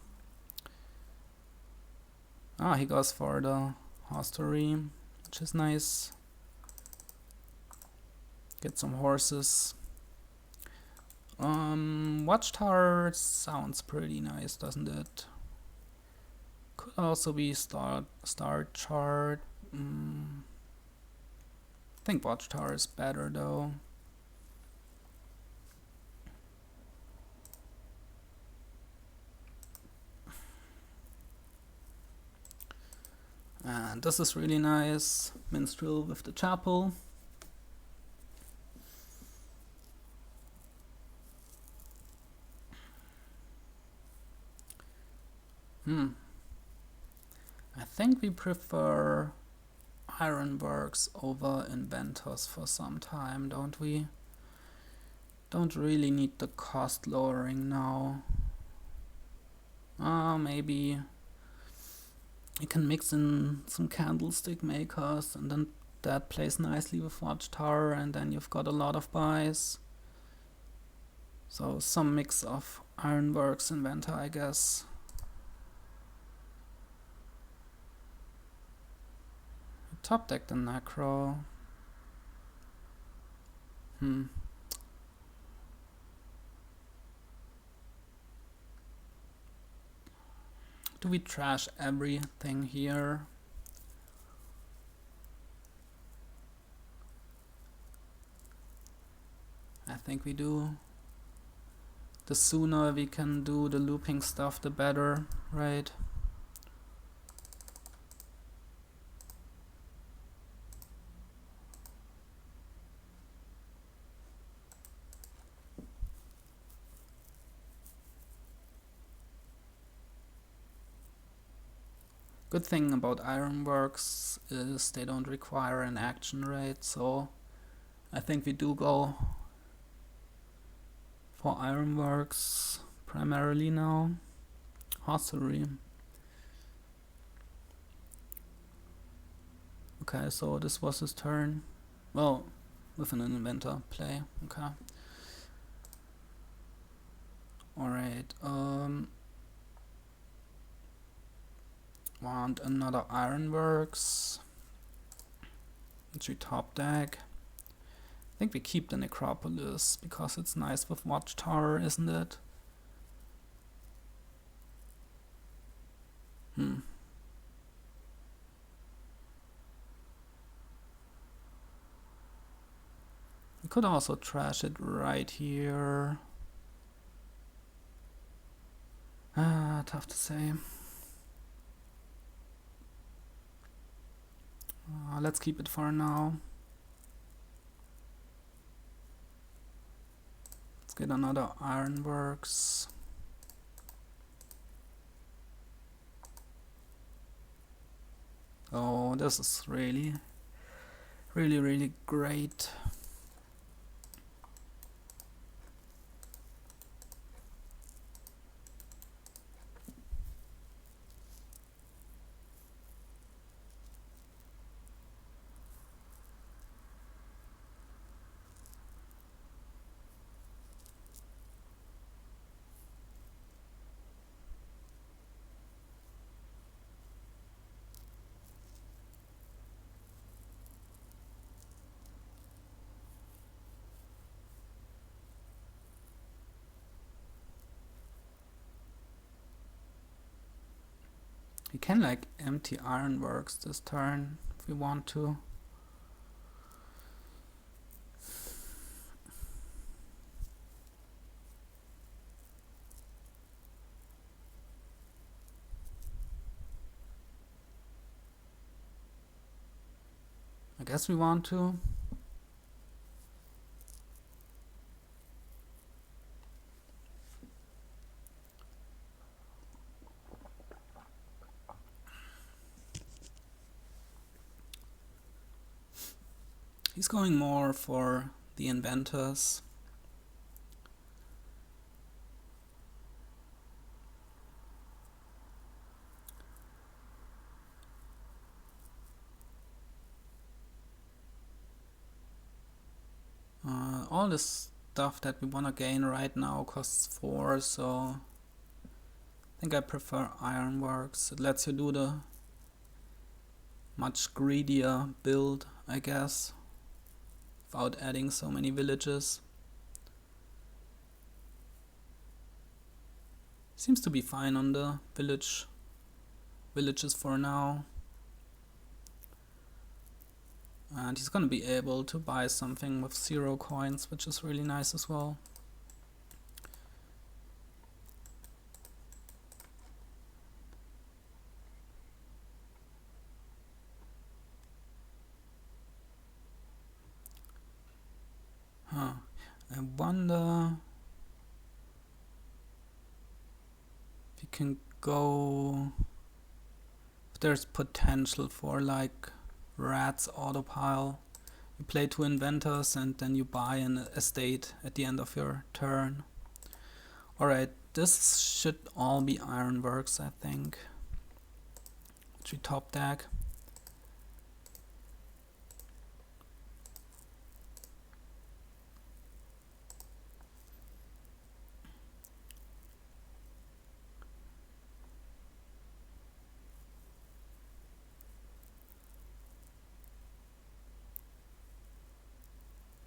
He goes for the hostelry, which is nice. Get some horses. Watchtower sounds pretty nice, doesn't it? Could also be star chart. I think Watchtower is better though. And this is really nice. Minstrel with the chapel. I think we prefer Ironworks over Inventors for some time, don't we? Don't really need the cost lowering now. Maybe you can mix in some candlestick makers, and then that plays nicely with Watchtower, and then you've got a lot of buys. So some mix of Ironworks Inventor, I guess. Top deck the Necro. Do we trash everything here? I think we do. The sooner we can do the looping stuff, the better, right? Good thing about Ironworks is they don't require an action rate, so I think we do go for Ironworks primarily now. Hostelry. Okay, so this was his turn. Well, with an inventor play. Okay. Alright, want another Ironworks. Let's top deck. I think we keep the necropolis because it's nice with watchtower, isn't it? We could also trash it right here. Tough to say. Let's keep it for now. Let's get another Ironworks. Oh, this is really great. We can like empty Ironworks this turn if we want to. I guess we want to. He's going more for the Inventors. All this stuff that we want to gain right now costs 4, so I think I prefer Ironworks. It lets you do the much greedier build, I guess, without adding so many villages. Seems to be fine on the villages for now. And he's gonna be able to buy something with 0 coins, which is really nice as well. I wonder if we can go, if there's potential for like Rat's autopile. You play 2 Inventors and then you buy an estate at the end of your turn. Alright, this should all be Ironworks, I think. Which we top deck.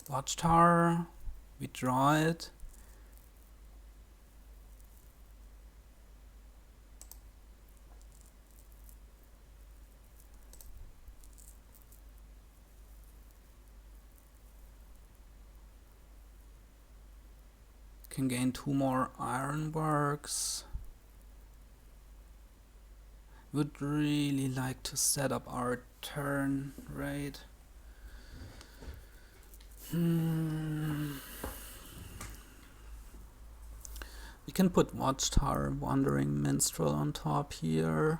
Watchtower, we draw it. Can gain 2 more Ironworks. Would really like to set up our turn, right? We can put Watchtower, Wandering Minstrel on top here.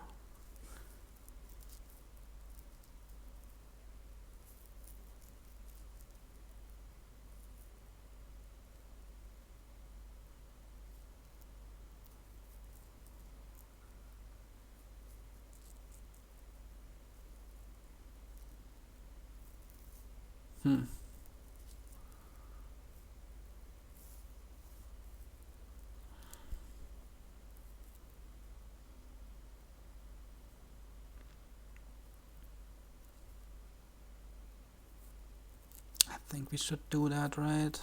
I think we should do that, right?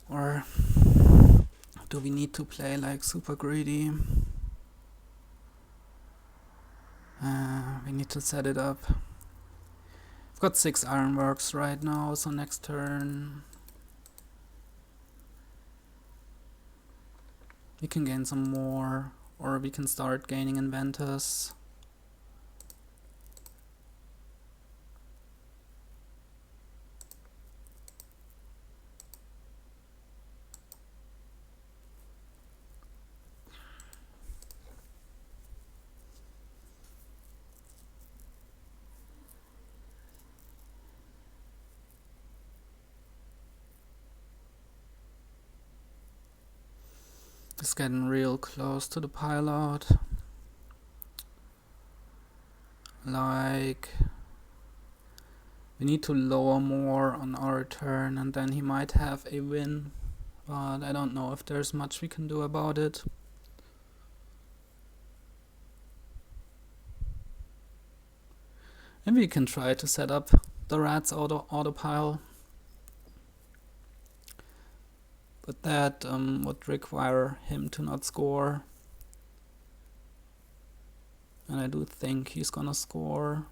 Or do we need to play like super greedy? We need to set it up. I've got 6 Ironworks right now, so next turn we can gain some more, or we can start gaining Inventors. It's getting real close to the payload. Like, we need to lower more on our turn and then he might have a win, but I don't know if there's much we can do about it. Maybe we can try to set up the rat's autopile, but that would require him to not score, and I do think he's gonna score.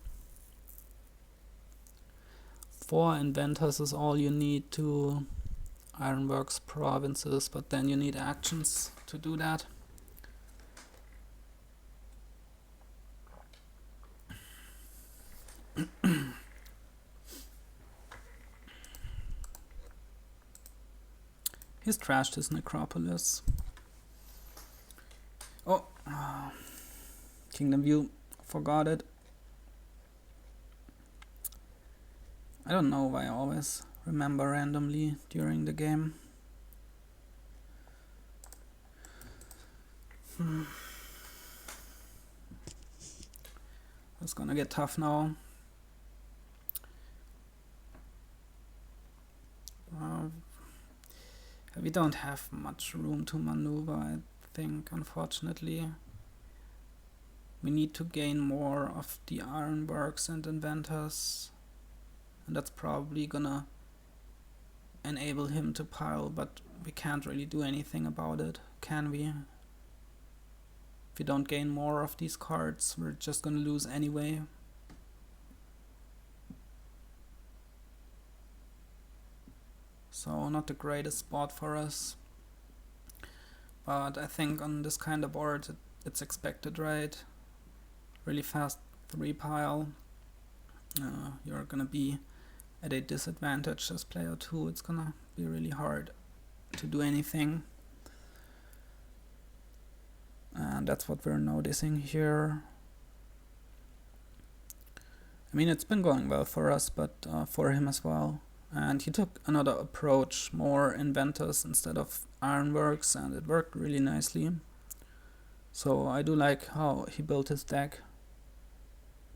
4 Inventors is all you need to Ironworks provinces, but then you need actions to do that. He's trashed his necropolis. Oh, Kingdom View, forgot it. I don't know why I always remember randomly during the game. It's gonna get tough now. We don't have much room to maneuver, I think, unfortunately. We need to gain more of the Ironworks and Inventors, and that's probably gonna enable him to pile, but we can't really do anything about it, can we? If we don't gain more of these cards, we're just gonna lose anyway. So not the greatest spot for us, but I think on this kind of board it's expected, right? Really fast 3 pile. You're gonna be at a disadvantage as player 2. It's gonna be really hard to do anything, and that's what we're noticing here. I mean, it's been going well for us, but for him as well. And he took another approach, more Inventors instead of Ironworks, and it worked really nicely. So I do like how he built his deck.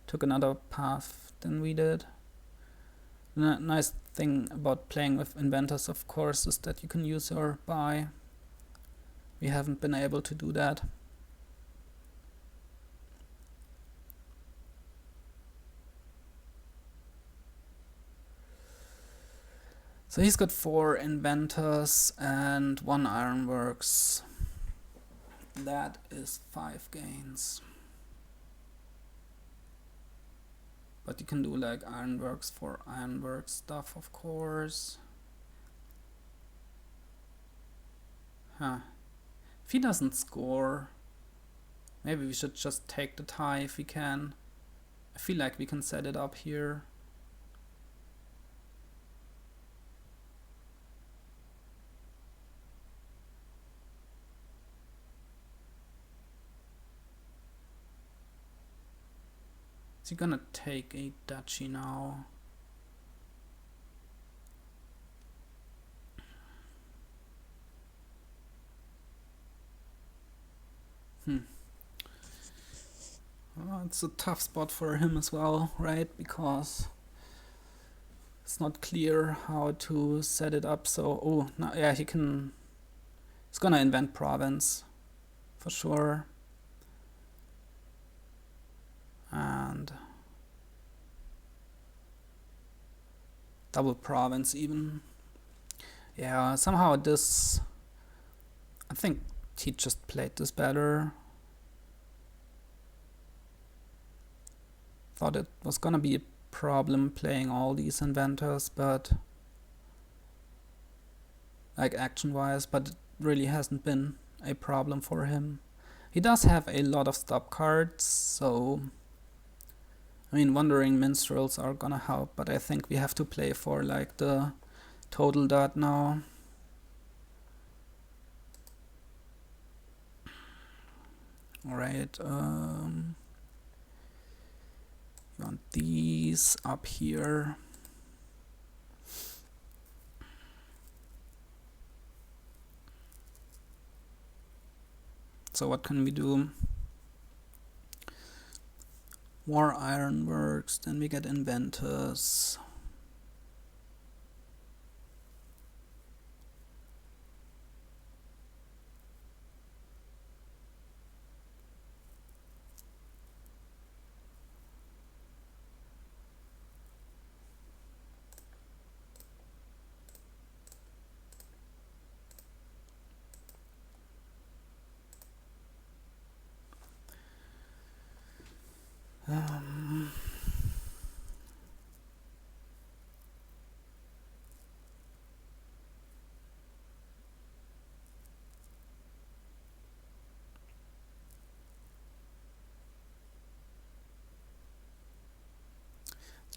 Took another path than we did. The nice thing about playing with Inventors, of course, is that you can use your buy. We haven't been able to do that. So he's got 4 Inventors and 1 Ironworks. That is 5 gains. But you can do like Ironworks for Ironworks stuff, of course. If he doesn't score, maybe we should just take the tie if we can. I feel like we can set it up here. Is he gonna take a duchy now? Well, it's a tough spot for him as well, right? Because it's not clear how to set it up. So, yeah, he's gonna invent province for sure. And double province even. Yeah, somehow this, I think he just played this better. Thought it was gonna be a problem playing all these inventors, but like action wise, but it really hasn't been a problem for him. He does have a lot of stop cards, so I mean wandering minstrels are gonna help, but I think we have to play for like the total dot now. Alright, you want these up here. So what can we do? More Ironworks, then we get Inventors.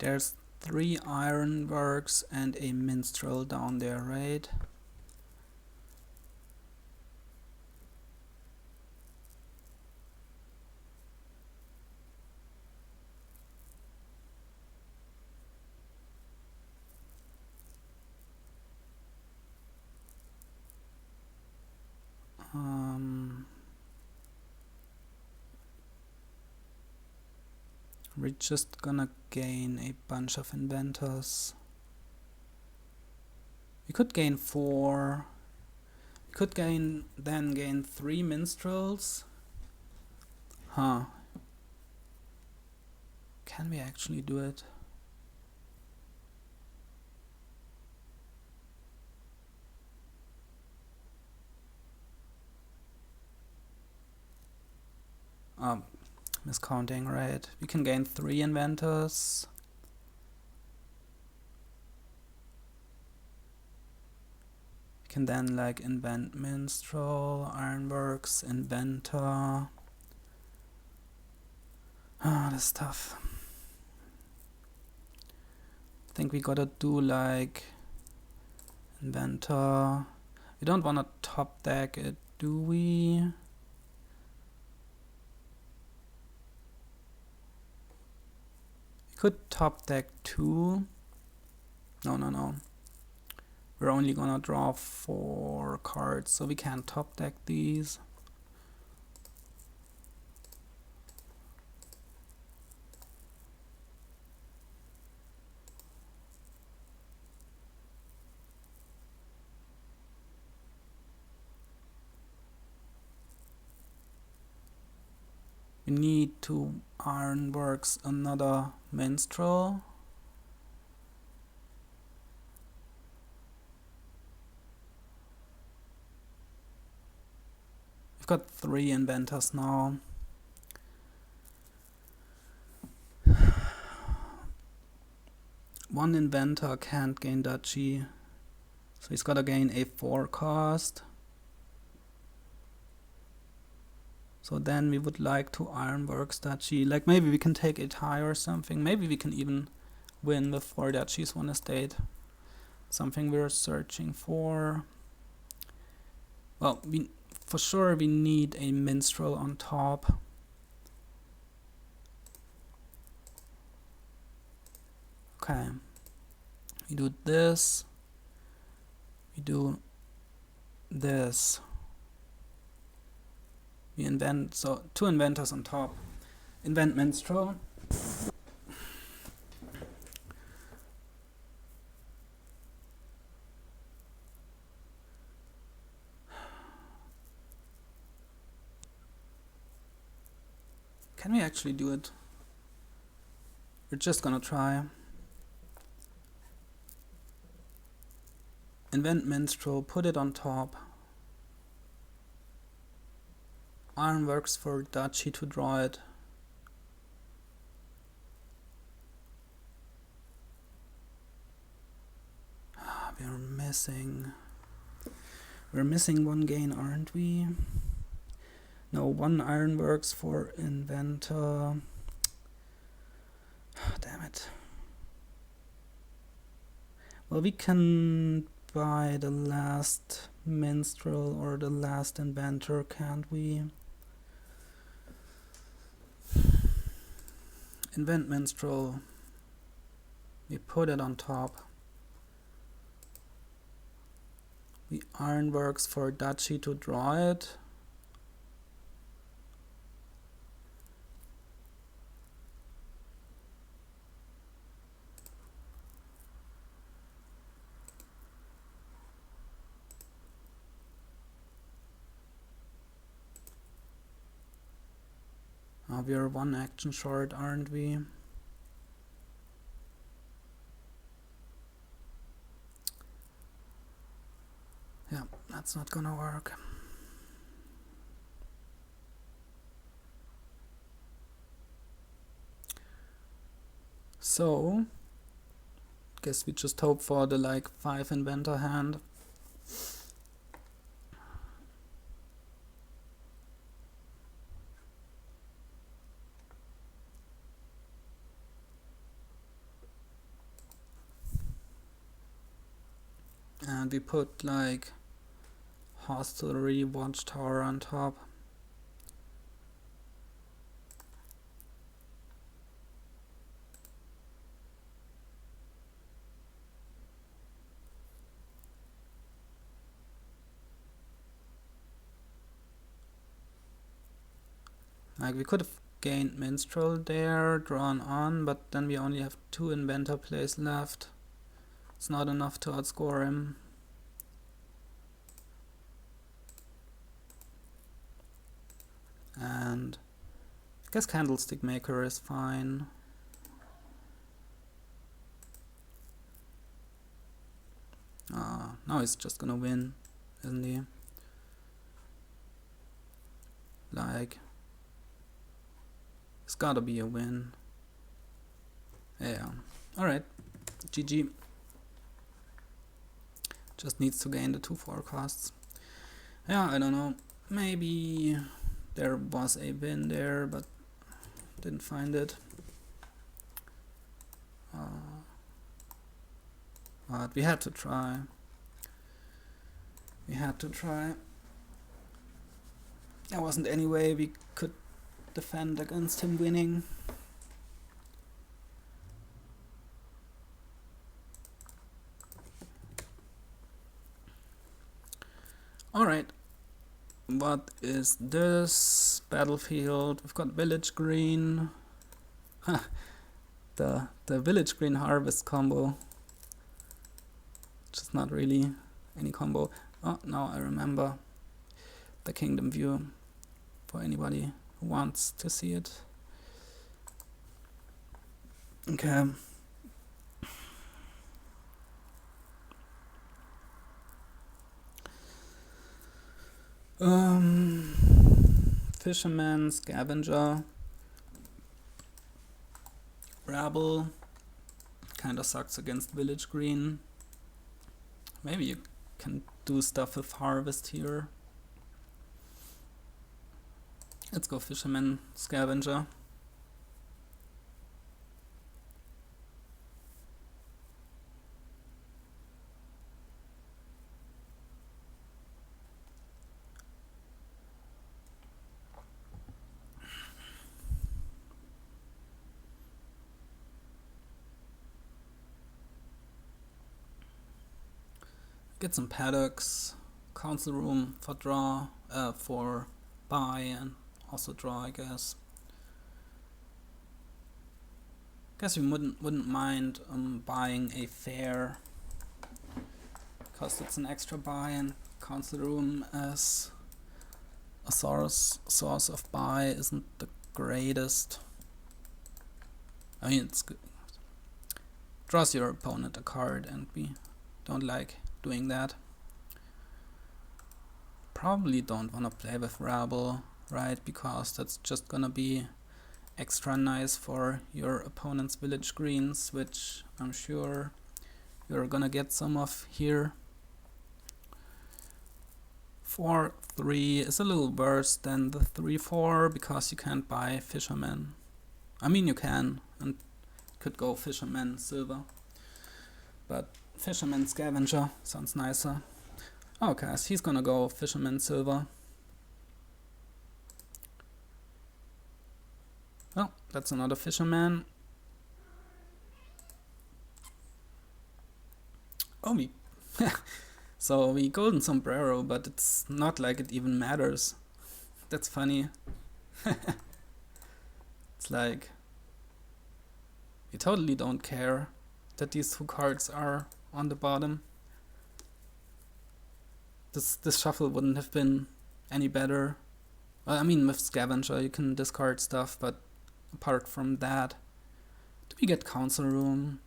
There's 3 Ironworks and a minstrel down there, right? We're just gonna gain a bunch of inventors. We could gain 4. We could gain 3 minstrels. Huh. Can we actually do it? Miscounting, right? We can gain 3 inventors. We can then like invent minstrel, ironworks, inventor. Ah, this is tough. I think we gotta do like inventor. We don't wanna top deck it, do we? Could top deck 2. No. We're only gonna draw 4 cards, so we can't top deck these. We need to Ironworks another minstrel. We've got 3 inventors now. One inventor can't gain duchy, so he's gotta gain a 4 cost. So then we would like to Ironworks duchy. Like maybe we can take a tie or something. Maybe we can even win with 4 duchies, 1 estate. Something we're searching for. Well, for sure we need a minstrel on top. Okay. We do this. We do this. We invent, so 2 inventors on top. Invent minstrel. Can we actually do it? We're just gonna try. invent minstrel, put it on top. Ironworks for duchy to draw it. We're missing one gain, aren't we? No, one Ironworks for inventor. Damn it. Well, we can buy the last minstrel or the last inventor, can't we? Invent minstrel. We put it on top. The Ironworks for duchy to draw it. We are one action short, aren't we? Yeah, that's not gonna work. So, guess we just hope for the like 5 inventor hand. And we put like hostelry watchtower on top. Like we could have gained minstrel there, drawn on, but then we only have 2 inventor plays left. It's not enough to outscore him. And I guess Candlestick Maker is fine. Now he's just gonna win, isn't he? Like, it's gotta be a win. Yeah. Alright. GG. Just needs to gain the 2 forecasts. Yeah, I don't know. Maybe there was a win there, but didn't find it. But we had to try. There wasn't any way we could defend against him winning. Alright. What is this? Battlefield. We've got village green. The village green harvest combo. Just not really any combo. Oh, now I remember the kingdom view for anybody who wants to see it. Okay. Fisherman, scavenger, rabble. Kinda sucks against village green. Maybe you can do stuff with harvest here. Let's go fisherman, scavenger. Get some paddocks, council room for draw, for buy and also draw, I guess. Guess we wouldn't mind buying a fair, because it's an extra buy, and council room as a source of buy isn't the greatest. I mean, it's good. Draws your opponent a card, and we don't like doing that. Probably don't want to play with rabble, right? Because that's just gonna be extra nice for your opponent's village greens, which I'm sure you're gonna get some of here. 4-3 is a little worse than the 3-4 because you can't buy fishermen. I mean, you can, and could go fisherman silver, but fisherman scavenger sounds nicer. Okay, so he's gonna go fisherman silver. Well, that's another fisherman. Oh, we so we golden sombrero, but it's not like it even matters. That's funny. It's like we totally don't care that these two cards are on the bottom. This shuffle wouldn't have been any better. Well, I mean, with scavenger you can discard stuff, but apart from that, do we get council room?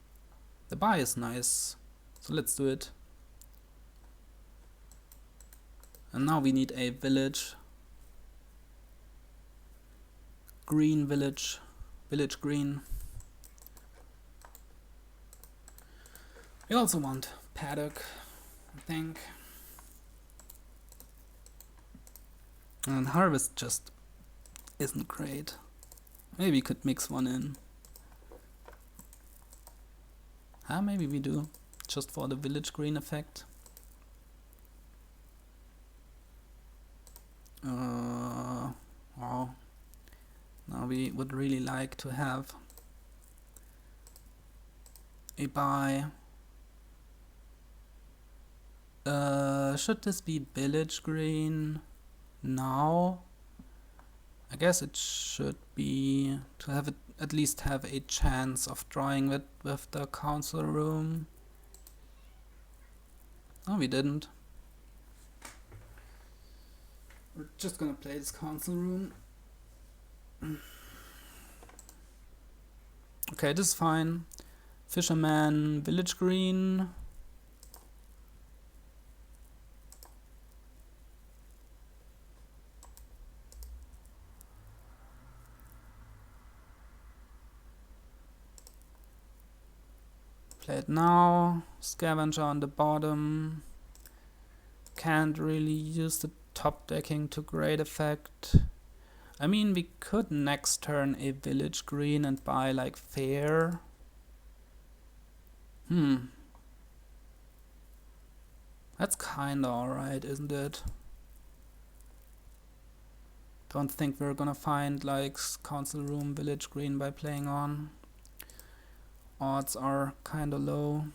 The buy is nice, so let's do it. And now we need a village. Green village. Village green. We also want paddock, I think. And harvest just isn't great. Maybe we could mix one in. Maybe we do, just for the village green effect. Wow. Now we would really like to have a buy. Should this be village green now? I guess it should be to have it at least have a chance of drawing it with the council room. No, we didn't. We're just gonna play this council room. Okay, this is fine. Fisherman, village green. Play it now. Scavenger on the bottom. Can't really use the top decking to great effect. I mean, we could next turn a village green and buy like fair. That's kinda alright, isn't it? Don't think we're gonna find like council room village green by playing on. Odds are kinda low.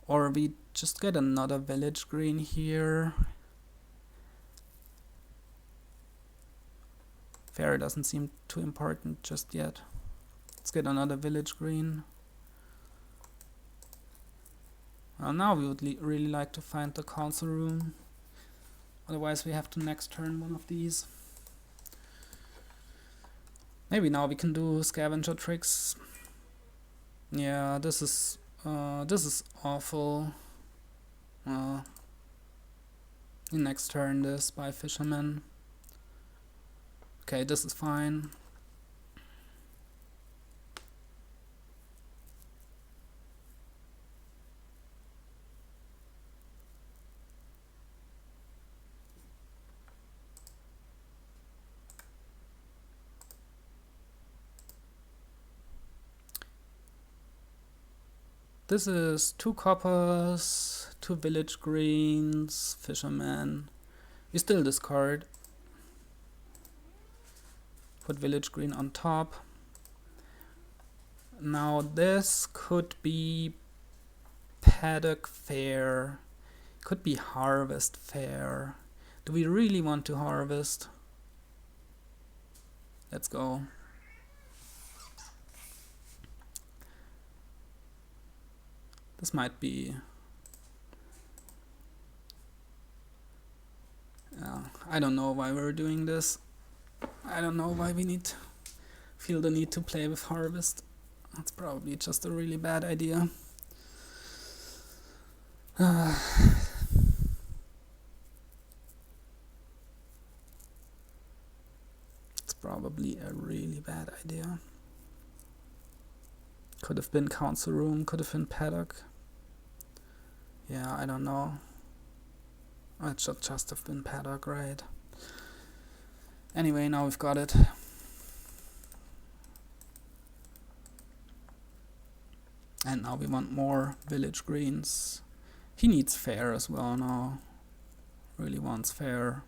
Or we just get another village green here. Fair doesn't seem too important just yet. Let's get another village green. Well, now we would really like to find the council room. Otherwise we have to next turn one of these. Maybe now we can do scavenger tricks. Yeah, this is awful. Next turn this by fisherman. Okay, this is fine. This is 2 coppers, 2 village greens, fisherman. We still discard. Put village green on top. Now this could be paddock fair. Could be harvest fair. Do we really want to harvest? Let's go. This might be... I don't know why we're doing this. I don't know why we feel the need to play with harvest. It's probably just a really bad idea. It's probably a really bad idea. Could have been council room, could have been paddock. Yeah, I don't know. It should just have been paddock, right? Anyway, now we've got it. And now we want more village greens. He needs fair as well now. Really wants fair.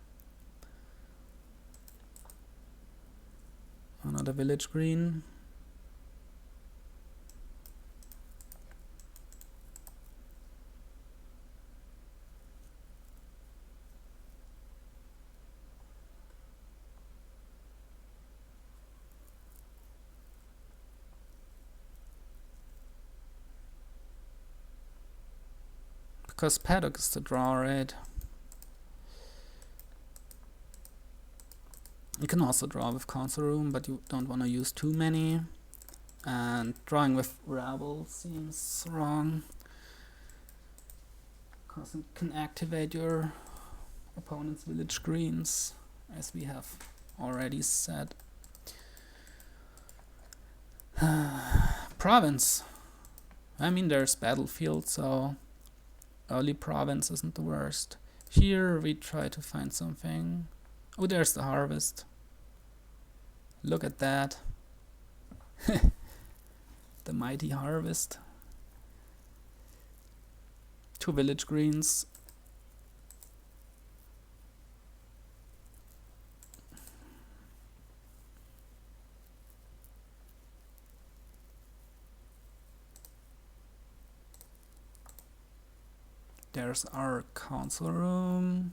Another village green. Because paddock is the draw, right? You can also draw with council room, but you don't want to use too many. And drawing with rabble seems wrong, because it can activate your opponent's village greens, as we have already said. Province. I mean, there's battlefield, so early province isn't the worst. Here we try to find something. Oh, there's the harvest. Look at that. The mighty harvest. 2 village greens. There's our council room.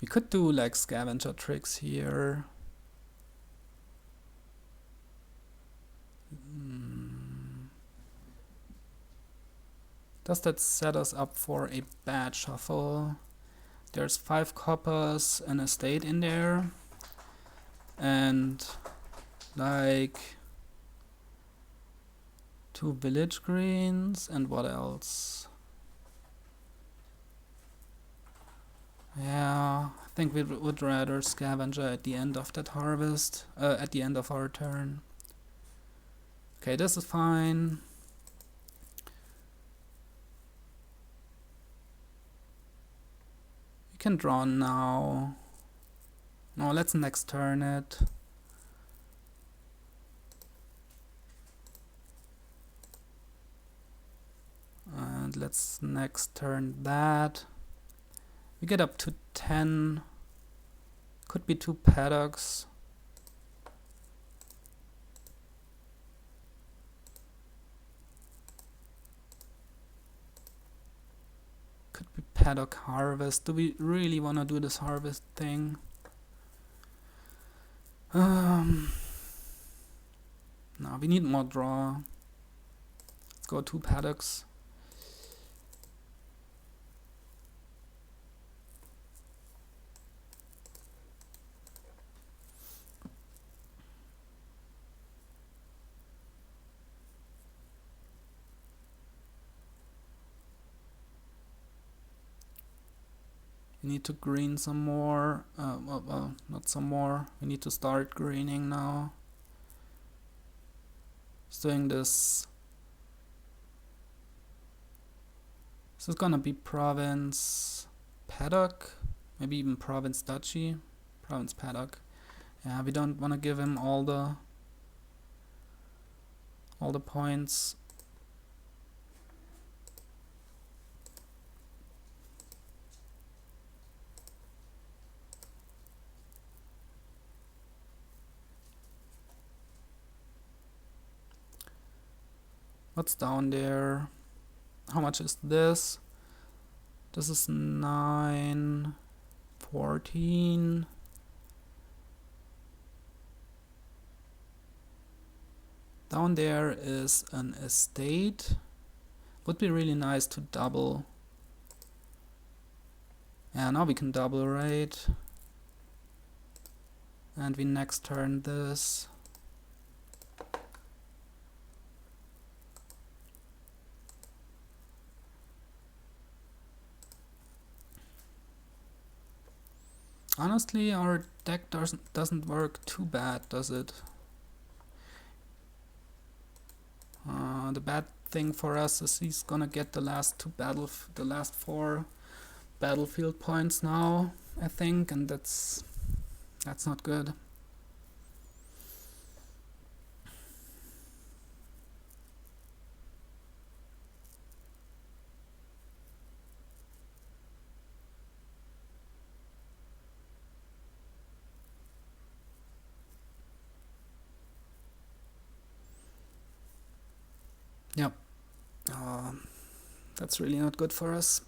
We could do like scavenger tricks here. Does that set us up for a bad shuffle? There's 5 coppers and a estate in there. And like 2 village greens, and what else? Yeah, I think we would rather scavenger at the end of that harvest, at the end of our turn. Okay, this is fine. We can draw now. No, let's next turn it. And let's next turn that. We get up to 10. Could be 2 paddocks. Could be paddock harvest. Do we really want to do this harvest thing? No, we need more draw. Let's go 2 paddocks. We need to green some more. Well, not some more. We need to start greening now. Just doing this. This is gonna be province paddock, maybe even province duchy, province paddock. Yeah, we don't want to give him all the points. What's down there? How much is this? This is 9, 14. Down there is an estate. Would be really nice to double. Yeah, now we can double, right? And we next turn this. Honestly, our deck doesn't work too bad, does it? The bad thing for us is he's gonna get the last four battlefield points now, I think, and that's not good. Yep. That's really not good for us.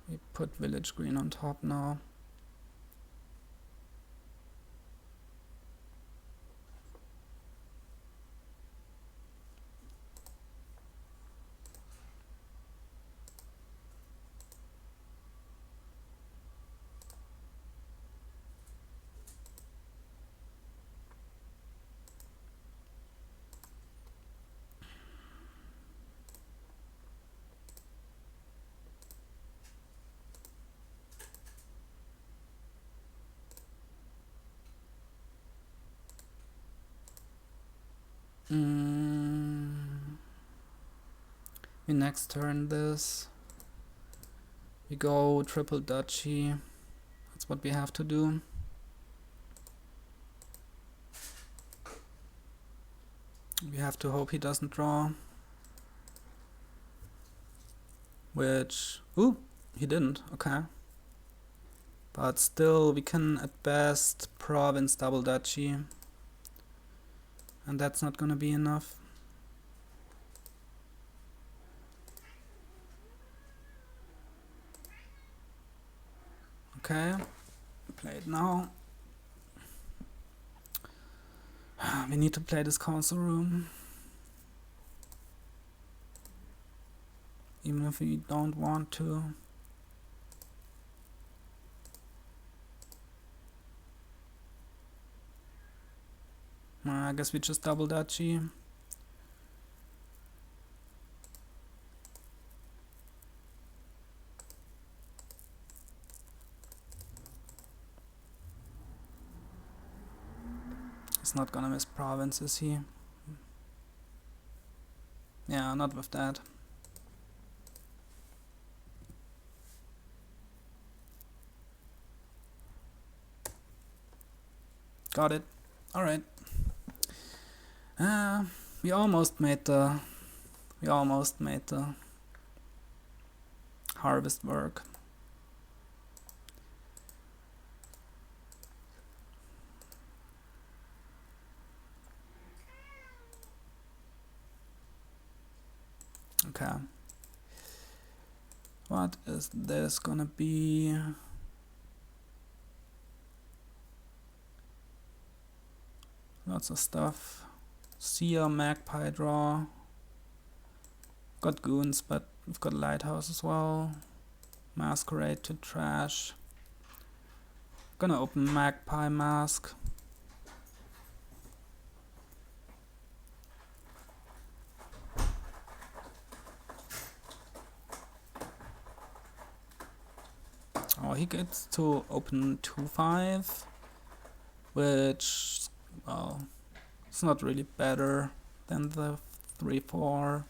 We put village green on top now. We next turn this. We go triple duchy. That's what we have to do. We have to hope he doesn't draw. Which... Ooh! He didn't. Okay. But still, we can at best province double duchy. And that's not gonna be enough. Okay, play it now. We need to play this council room. Even if we don't want to. I guess we just double duchy. He's not gonna miss province, is he? Yeah, not with that. Got it. Alright. We almost made the harvest work. Okay. What is this gonna be? Lots of stuff. Seer, Magpie draw. Got Goons, but we've got Lighthouse as well. Masquerade to trash. Gonna open Magpie Mask. Oh, he gets to open 2-5, which, well, it's not really better than the 3-4.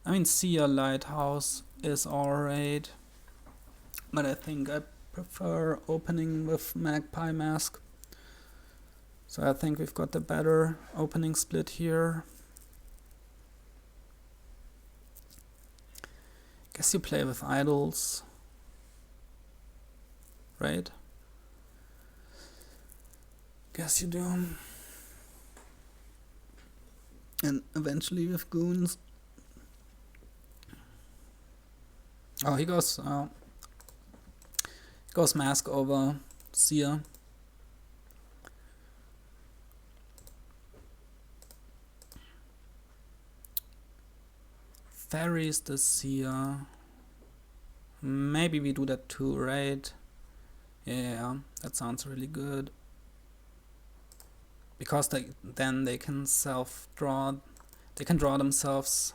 I mean, Seer Lighthouse is alright, but I think I prefer opening with Magpie Mask. So I think we've got the better opening split here. Guess you play with idols, right? Guess you do. And eventually with Goons. Oh, he goes Mask over Seer. Ferries the Seer. Maybe we do that too, right? Yeah, that sounds really good. Because then they can self-draw, they can draw themselves.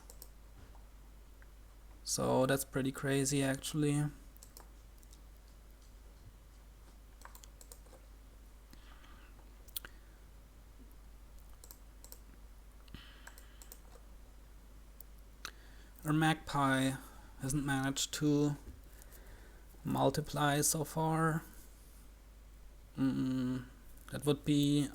So that's pretty crazy actually. Our Magpie hasn't managed to multiply so far. That would be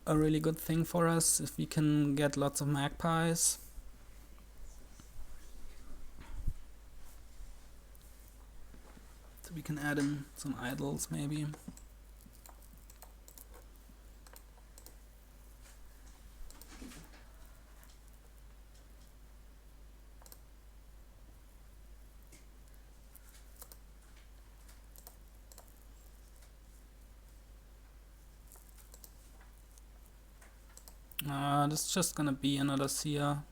a really good thing for us if we can get lots of Magpies. So we can add in some idols maybe. This is just gonna be another seer.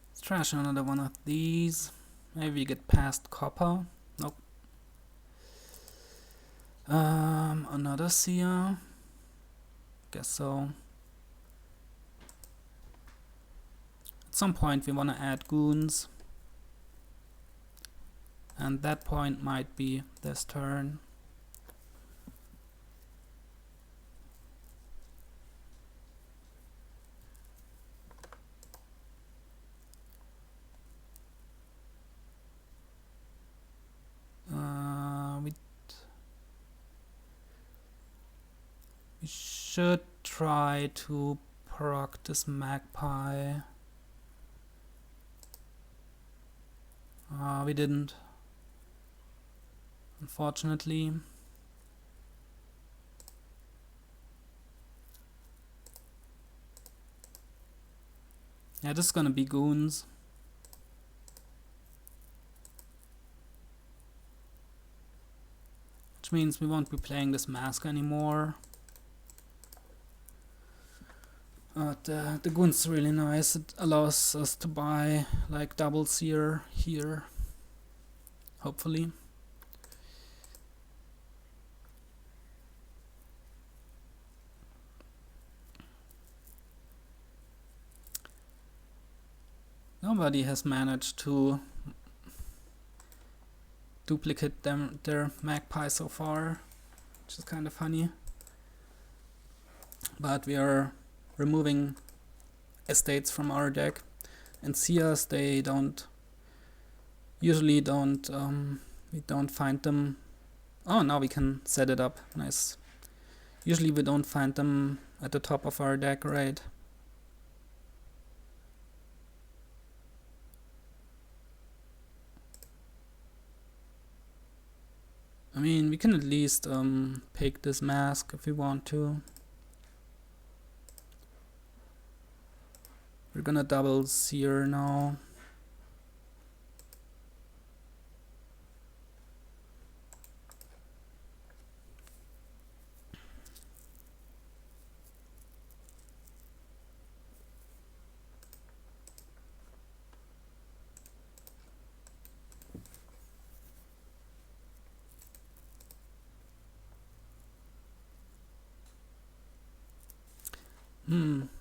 Let's trash another one of these. Maybe we get past copper. Nope. Another seer. Guess so. At some point we want to add goons. And that point might be this turn. We should try to proc this Magpie. We didn't, unfortunately. Yeah, this is gonna be goons. Which means we won't be playing this mask anymore. But the goons is really nice. It allows us to buy like double seer here, hopefully. Nobody has managed to duplicate their Magpie so far, which is kind of funny. But we are removing estates from our deck, and seers, they usually don't we don't find them. Oh, now we can set it up. Nice. Usually we don't find them at the top of our deck, right? I mean, we can at least pick this mask if we want to. We're gonna double seer now.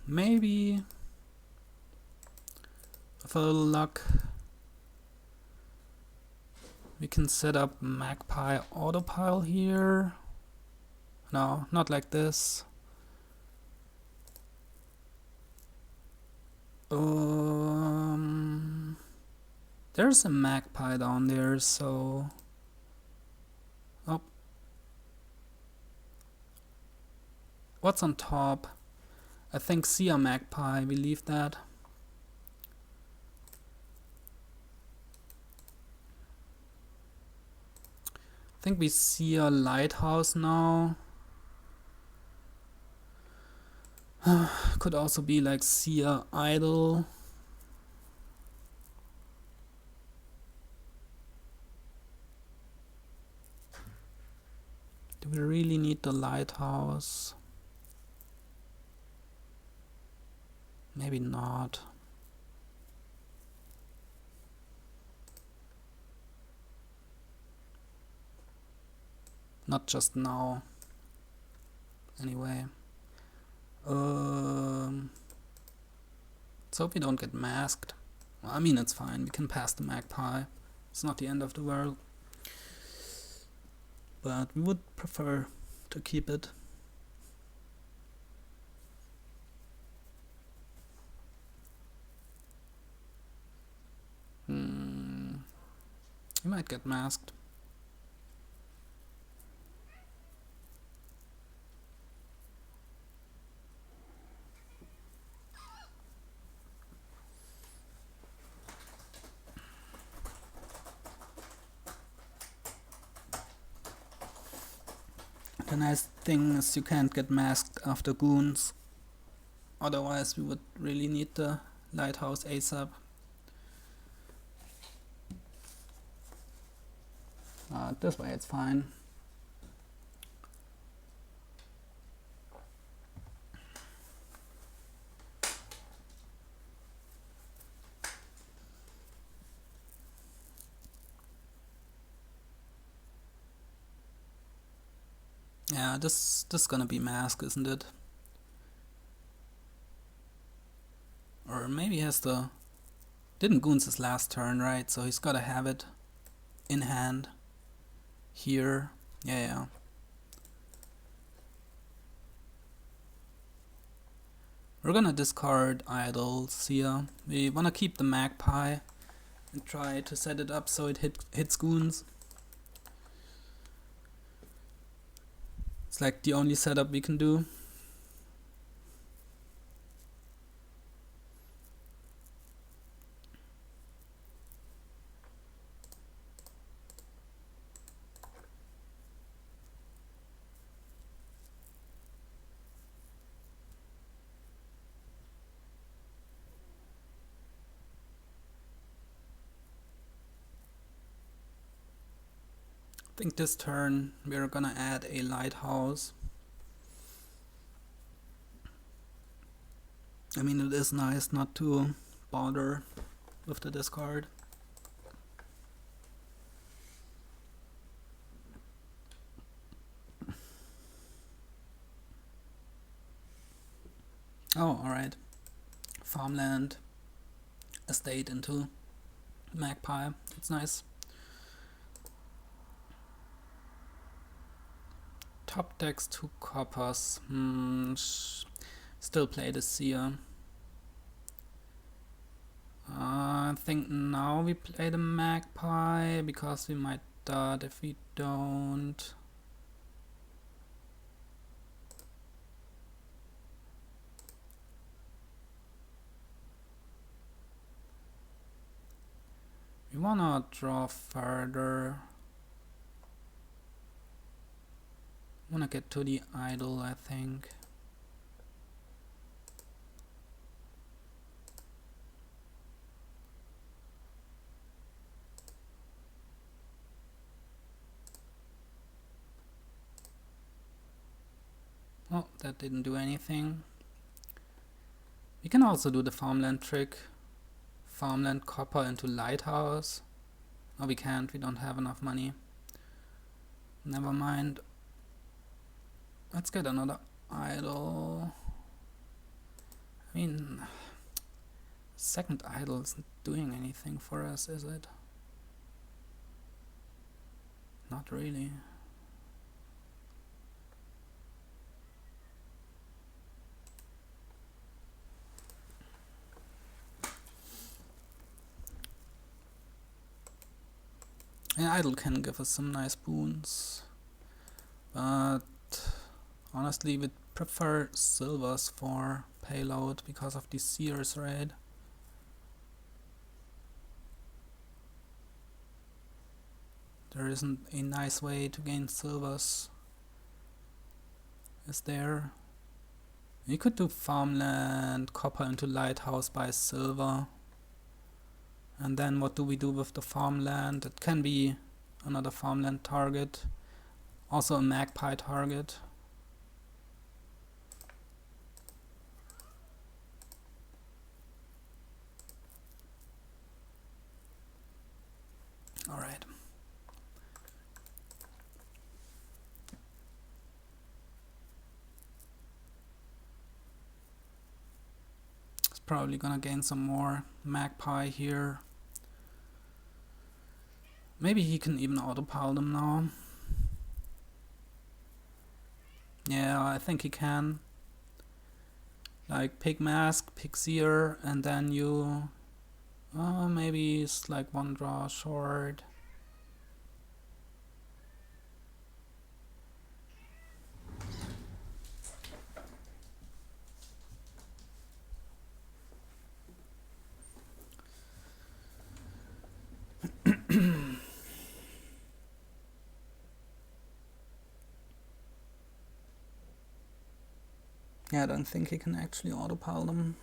Maybe with a little luck we can set up Magpie autopile here. No, not like this. There's a Magpie down there, so oh. What's on top? I think see a Magpie, we leave that. I think we see a lighthouse now. Could also be like seer idle. Do we really need the lighthouse? Maybe not. Not just now. Anyway. So if we don't get masked. Well, I mean, it's fine. We can pass the Magpie. It's not the end of the world. But we would prefer to keep it. We might get masked. The nice thing is you can't get masked after Goons. Otherwise we would really need the lighthouse ASAP. This way it's fine. Yeah, this is gonna be mask, isn't it? Or maybe he has the... Didn't Goons his last turn, right? So he's gotta have it in hand. Here. Yeah. We're gonna discard idols here. We wanna keep the Magpie and try to set it up so it hits Goons. It's like the only setup we can do. I think this turn we're gonna add a lighthouse. I mean, it is nice not to bother with the discard. Oh, alright. Farmland, estate into Magpie. It's nice. Top decks 2 coppers. Still play the seer. I think now we play the Magpie because we might dot if we don't. We wanna draw further. Wanna get to the idol, I think. Oh, that didn't do anything. We can also do the farmland trick. Farmland copper into lighthouse. Oh, we can't, we don't have enough money. Never mind. Let's get another idol. I mean, second idol isn't doing anything for us, is it? Not really. An idol can give us some nice boons, but honestly we'd prefer silvers for payload because of the Seers raid. There isn't a nice way to gain silvers, is there? You could do farmland, copper into lighthouse by silver. And then what do we do with the farmland? It can be another farmland target. Also a magpie target. Alright. It's probably gonna gain some more magpie here. Maybe he can even autopile them now. Yeah, I think he can. Like pick mask, pick seer, and then you maybe it's like one draw short. Yeah, I don't think he can actually autopile them.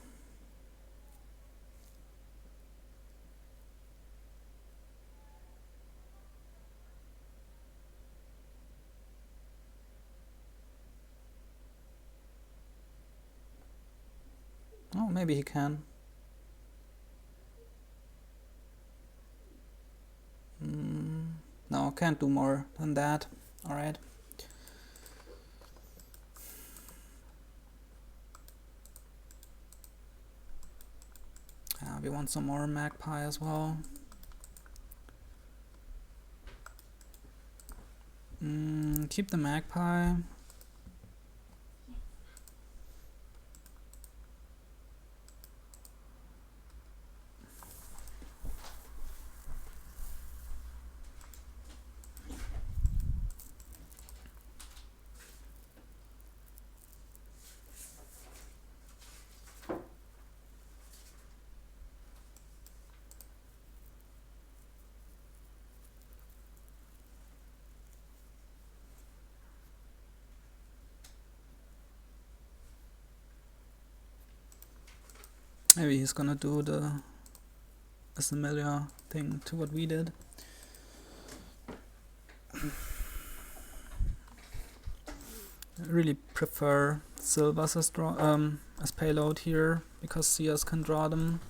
Oh, maybe he can. No, can't do more than that. Alright. We want some more magpie as well. Keep the magpie. Maybe he's gonna do a similar thing to what we did. I really prefer silvers as payload here because seers can draw them.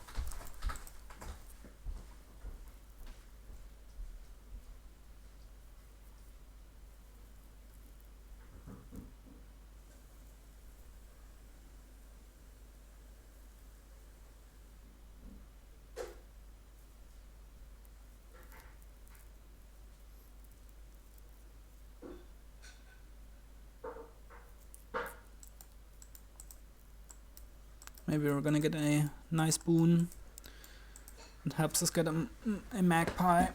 Maybe we're gonna get a nice boon. It helps us get a magpie.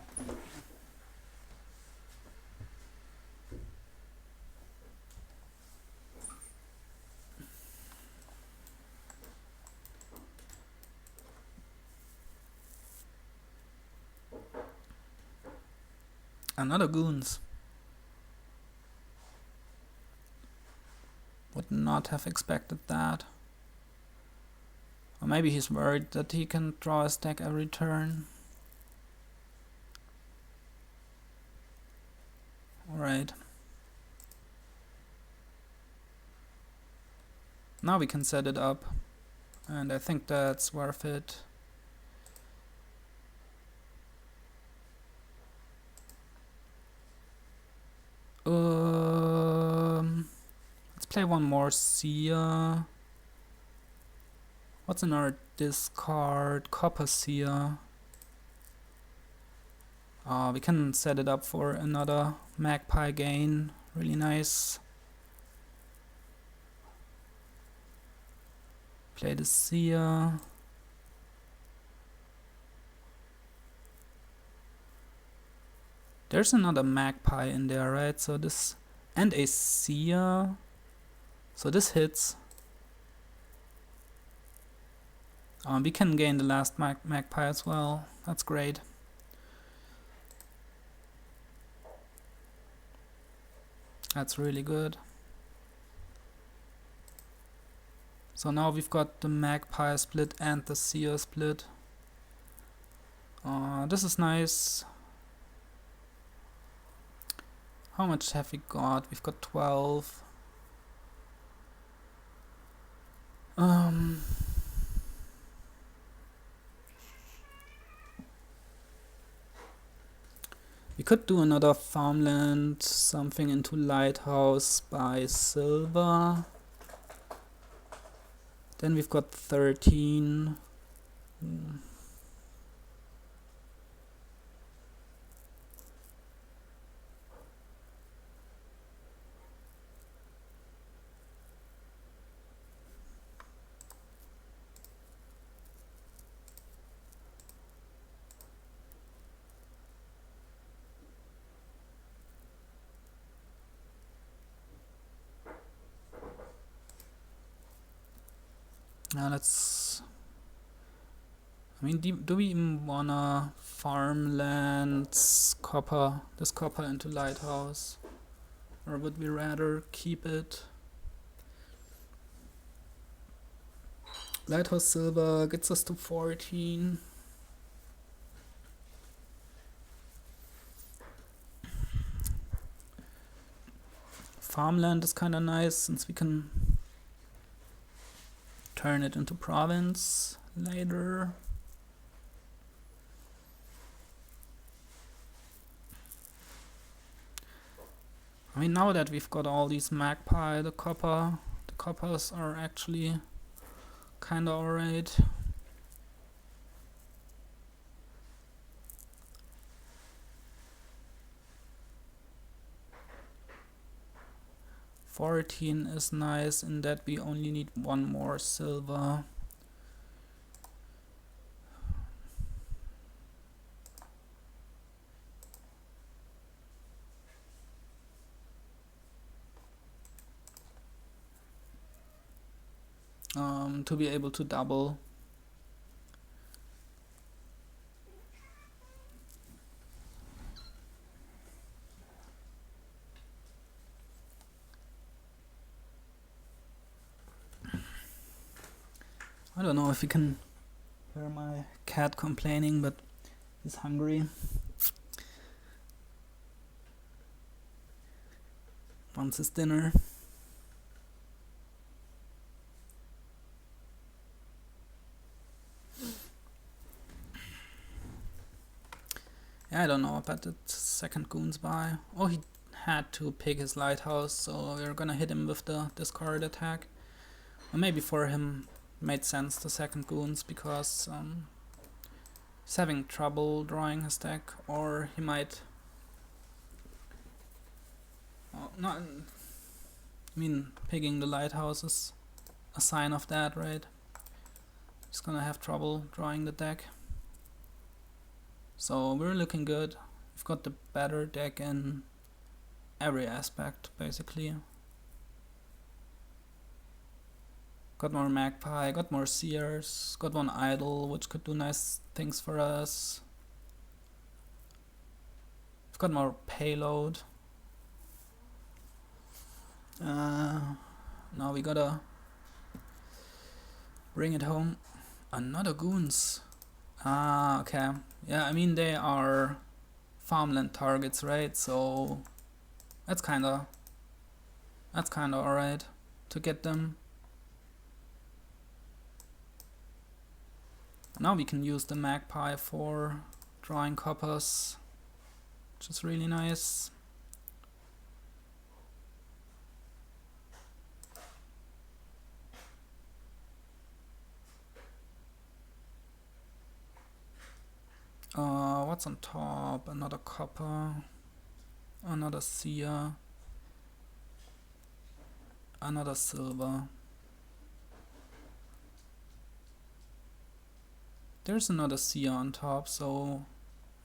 Another Goons. Would not have expected that. Or maybe he's worried that he can draw a stack every turn. Alright. Now we can set it up. And I think that's worth it. Let's play one more seer. What's in our discard? Copper seer. We can set it up for another magpie gain. Really nice. Play the seer. There's another magpie in there, right? So this and a seer. So this hits. We can gain the last magpie as well. That's great. That's really good. So now we've got the Magpie split and the Seer split. This is nice. How much have we got? We've got 12. We could do another farmland, something into lighthouse by silver. Then we've got 13. Now let's... I mean, do we even wanna farmlands copper, this copper into lighthouse? Or would we rather keep it? Lighthouse silver gets us to 14. Farmland is kinda nice since we can turn it into province later. I mean, now that we've got all these Magpie, the coppers are actually kinda alright. $14 is nice in that we only need one more silver. To be able to double. I don't know if you can hear my cat complaining, but he's hungry. Wants his dinner. Yeah, I don't know about the second Goons buy. Oh, he had to pick his lighthouse, so we're gonna hit him with the discard attack. Or maybe for him made sense the second Goons because he's having trouble drawing his deck, or he might... Oh, no, I mean, picking the lighthouse is a sign of that, right? He's gonna have trouble drawing the deck. So we're looking good. We've got the better deck in every aspect, basically. Got more Magpie, got more Seers, got one Idol, which could do nice things for us. We've got more Payload. Now we gotta bring it home. Another Goons. Okay. Yeah, I mean, they are farmland targets, right? So that's kinda alright to get them. Now we can use the Magpie for drawing coppers, which is really nice. What's on top? Another copper, another Seer, another silver. There's another Seer on top, so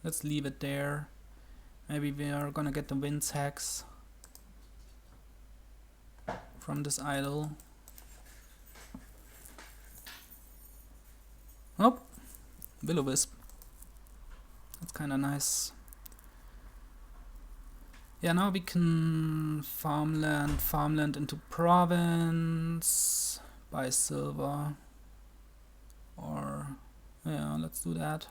let's leave it there. Maybe we are gonna get the Wind's Hex from this idol. Oh, Will-O-Wisp. That's kinda nice. Yeah, now we can farmland into province buy silver. Or, yeah, let's do that.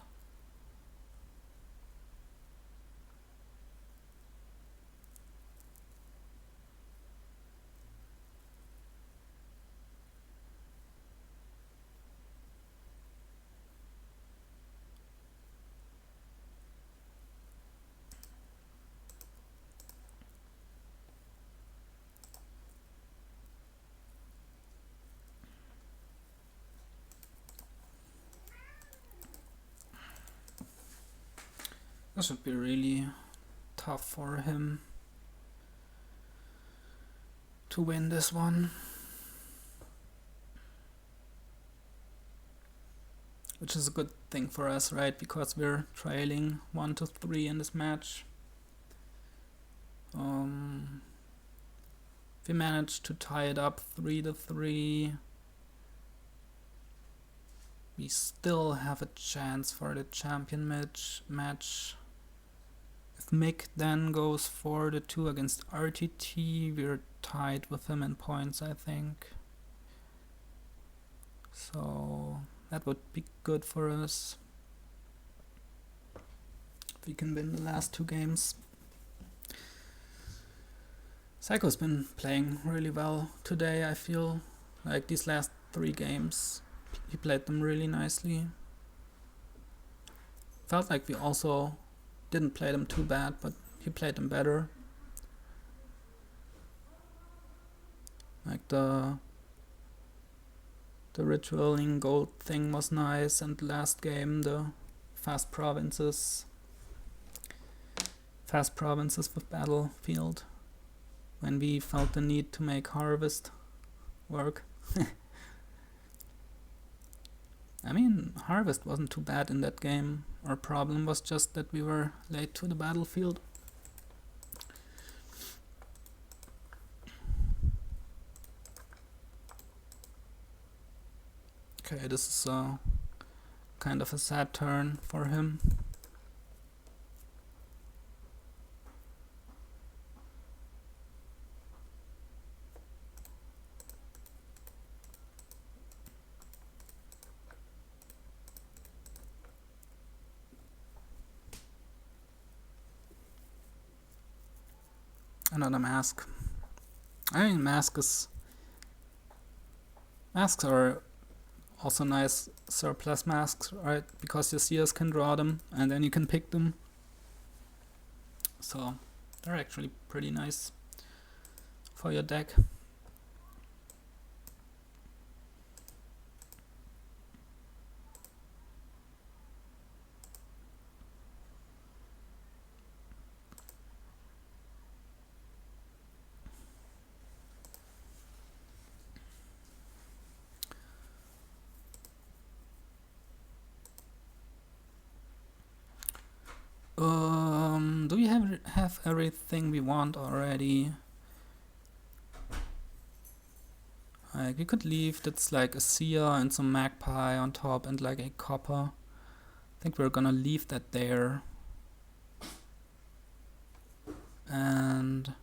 This should be really tough for him to win this one. Which is a good thing for us, right? Because we're trailing 1-3 in this match. If we manage to tie it up 3-3, we still have a chance for the champion match. If Mick then goes 4-2 against RTT, we're tied with him in points, I think. So that would be good for us if we can win the last 2 games. Psycho's been playing really well today, I feel. Like these last 3 games, he played them really nicely. Felt like we also didn't play them too bad, but he played them better. Like the ritualing gold thing was nice, and last game the fast provinces with Battlefield, when we felt the need to make harvest work. I mean, harvest wasn't too bad in that game. Our problem was just that we were late to the battlefield. Okay, this is kind of a sad turn for him. Another mask. I mean, masks are also nice surplus masks, right? Because your seers can draw them and then you can pick them. So they're actually pretty nice for your deck. Do we have everything we want already? Like, we could leave that's like a seer and some Magpie on top and like a copper. I think we're gonna leave that there. And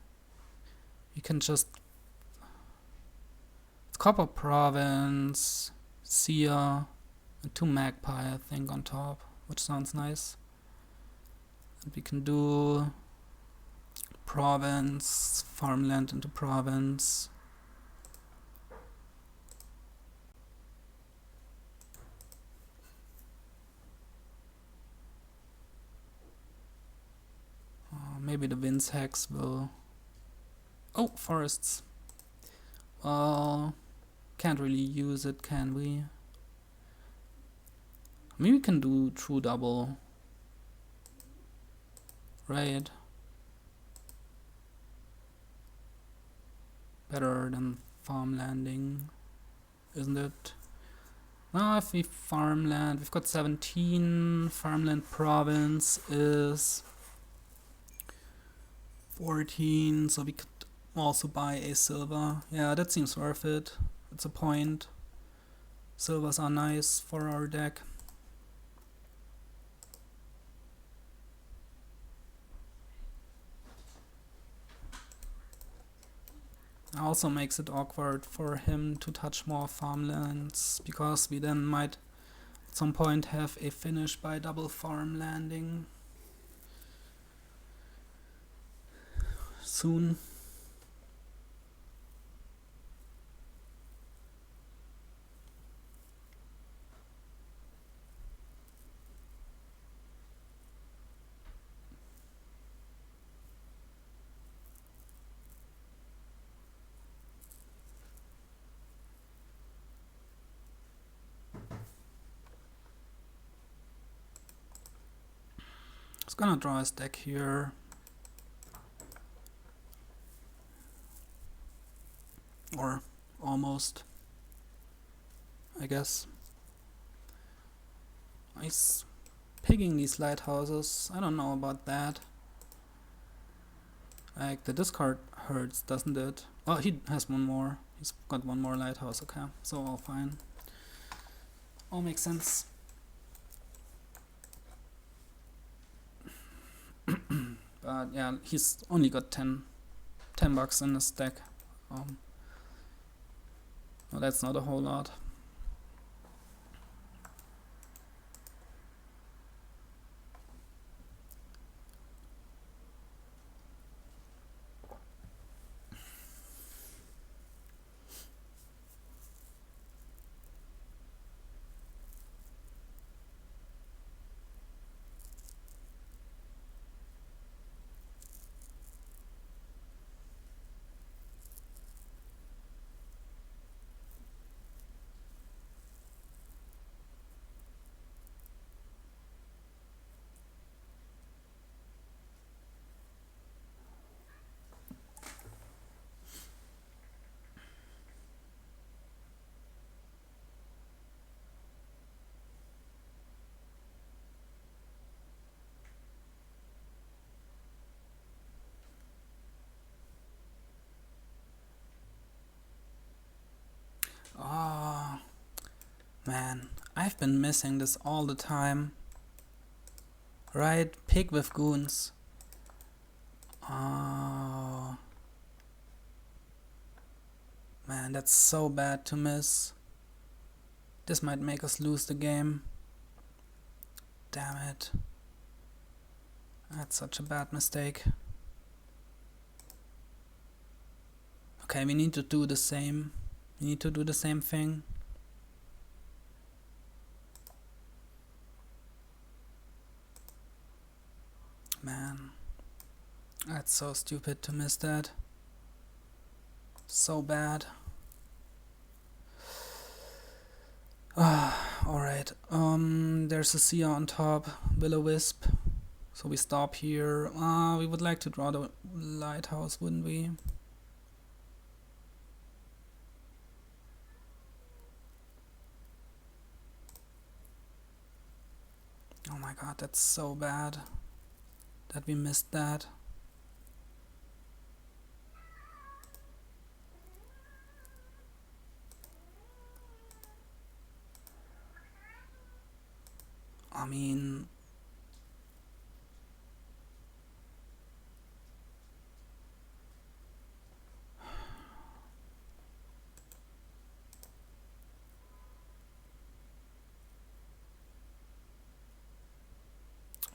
we can just... It's copper province, seer, and 2 Magpie I think on top, which sounds nice. And we can do province, farmland into province. Maybe the winds hex will... Oh, forests. Well, can't really use it, can we? Maybe we can do true double. Right. Better than farmlanding, isn't it? Now if we farmland, we've got 17, farmland province is 14, so we could also buy a silver. Yeah, that seems worth it. It's a point. Silvers are nice for our deck. Also makes it awkward for him to touch more farmlands, because we then might at some point have a finish by double farm landing soon. I was gonna draw a stack here. Or almost, I guess. He's picking these lighthouses. I don't know about that. Like, the discard hurts, doesn't it? Oh, he has one more. He's got one more lighthouse, okay. So all fine. All makes sense. But yeah, he's only got 10 bucks in his stack. Well, that's not a whole lot. Oh, man, I've been missing this all the time. Right, pig with goons. Oh, man, that's so bad to miss. This might make us lose the game. Damn it. That's such a bad mistake. Okay, we need to do the same. We need to do the same thing. Man, that's so stupid to miss that. So bad. Alright, there's a seer on top, will-o-wisp. So we stop here. We would like to draw the lighthouse, wouldn't we? Oh my god, that's so bad that we missed that. I mean,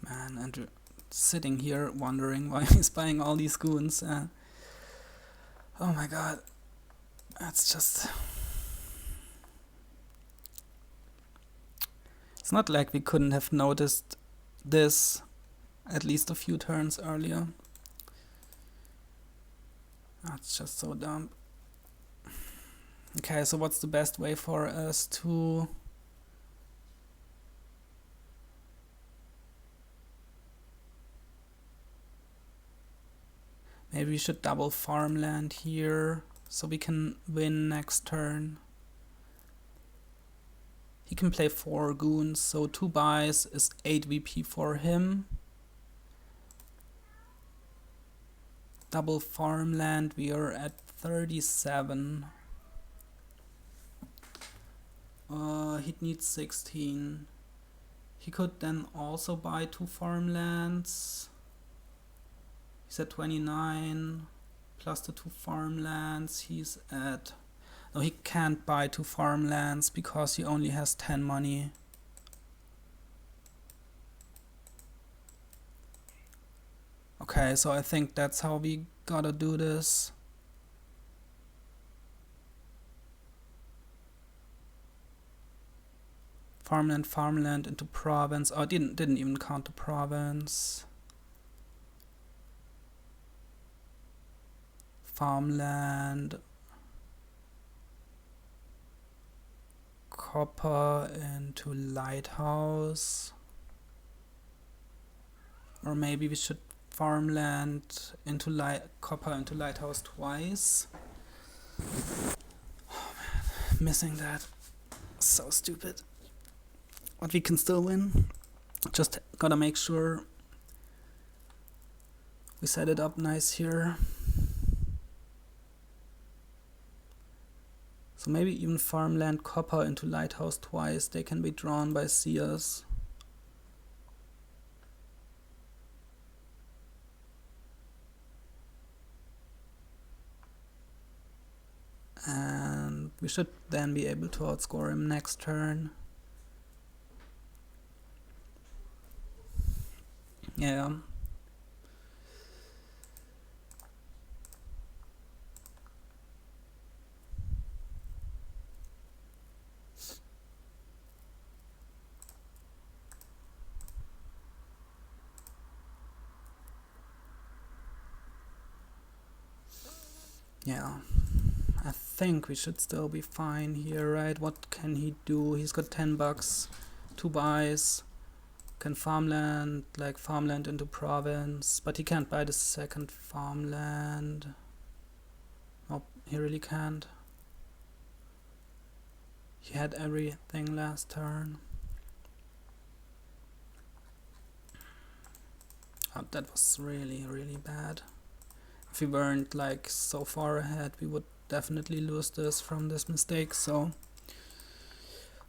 man, and sitting here wondering why he's buying all these goons. Oh my god, that's just... It's not like we couldn't have noticed this at least a few turns earlier. That's just so dumb. Okay, so what's the best way for us to... Maybe we should double farmland here so we can win next turn. He can play 4 goons, so 2 buys is 8 VP for him. Double farmland, we are at 37. He'd need 16. He could then also buy 2 farmlands. He's at 29. plus the 2 farmlands. He's at... No, he can't buy 2 farmlands because he only has 10 money. Okay, so I think that's how we gotta do this. Farmland into province. Oh, didn't even count the province. Farmland. Copper into lighthouse. Or maybe we should farmland into copper into lighthouse twice. Oh man, missing that. So stupid. But we can still win. Just gotta make sure we set it up nice here. So maybe even farmland copper into lighthouse twice. They can be drawn by seers. And we should then be able to outscore him next turn. Yeah. Yeah. I think we should still be fine here, right? What can he do? He's got 10 bucks, 2 buys. Can farmland, like farmland into province, but he can't buy the second farmland. Nope, he really can't. He had everything last turn. Oh, that was really, really bad. If we weren't like so far ahead, we would definitely lose this from this mistake, so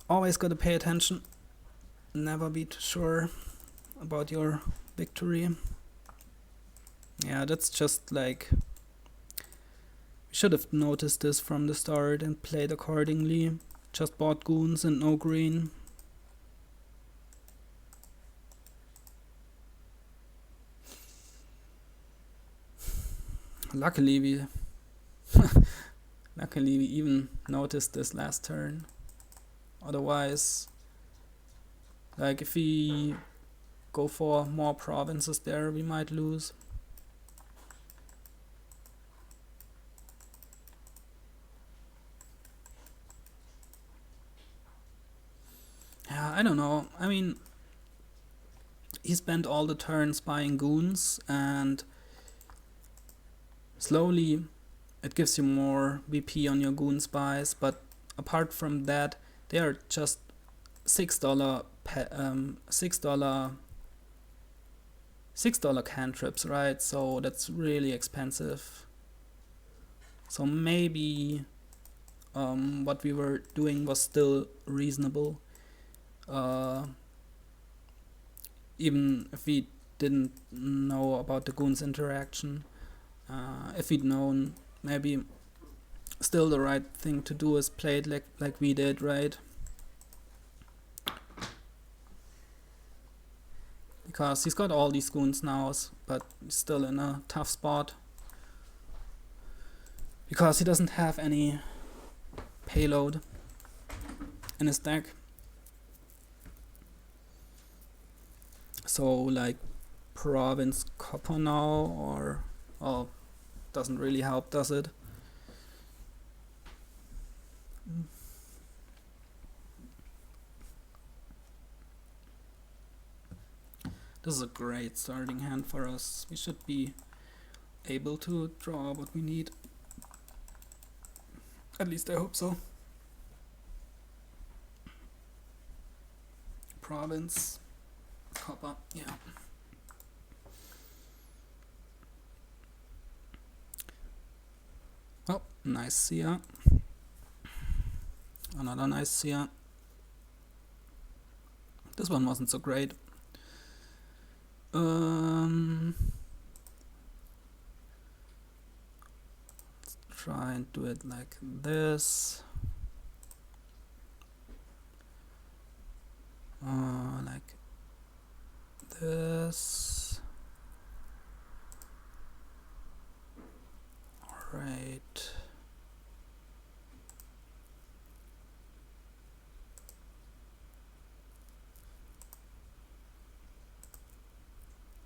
always gotta pay attention. Never be too sure about your victory. Yeah, that's just like... We should have noticed this from the start and played accordingly. Just bought goons and no green. Luckily we even noticed this last turn. Otherwise, like if we go for more provinces there, we might lose. Yeah, I don't know. I mean, he spent all the turns buying goons, and slowly it gives you more VP on your goons buys, but apart from that, they are just $6 cantrips, right? So that's really expensive. So maybe what we were doing was still reasonable, even if we didn't know about the goons interaction. If we'd known, maybe still the right thing to do is play it like we did, right? Because he's got all these goons now, but he's still in a tough spot. Because he doesn't have any payload in his deck. So like province copper now, or... well, doesn't really help, does it? This is a great starting hand for us. We should be able to draw what we need. At least I hope so. Province, copper, yeah. Oh, nice seer. Another nice seer. This one wasn't so great. try and do it like this. Like this. Alright.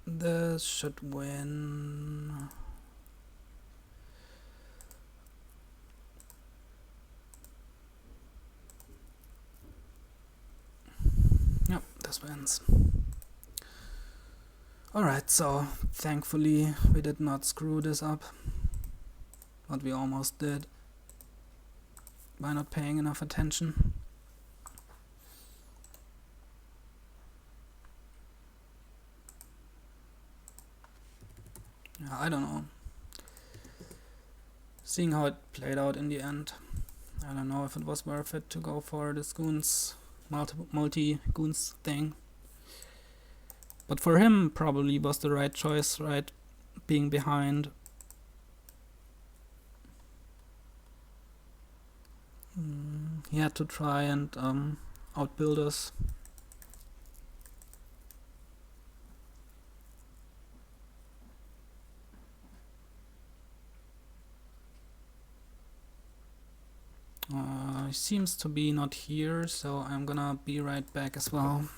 This should win. Yep, this wins. Alright, so thankfully we did not screw this up, but we almost did by not paying enough attention. Yeah, I don't know. Seeing how it played out in the end, I don't know if it was worth it to go for this Goons, multi-Goons thing. But for him, probably was the right choice, right? Being behind. He had to try and outbuild us. He seems to be not here, so I'm gonna be right back as well.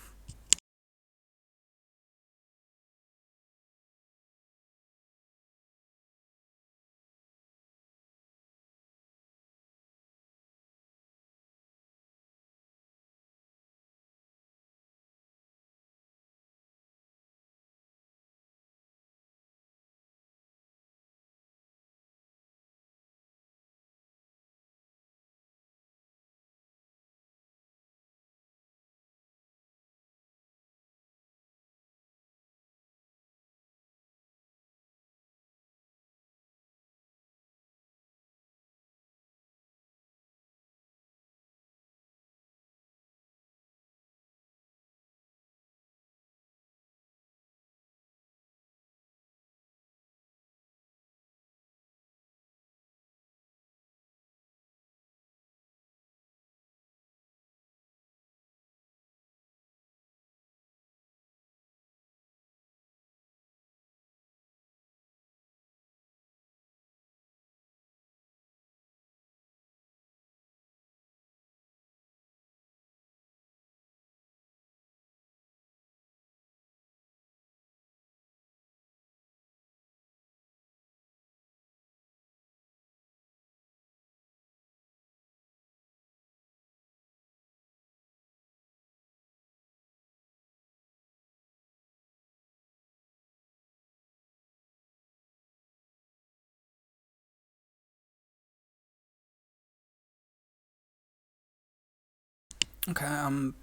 Okay, I'm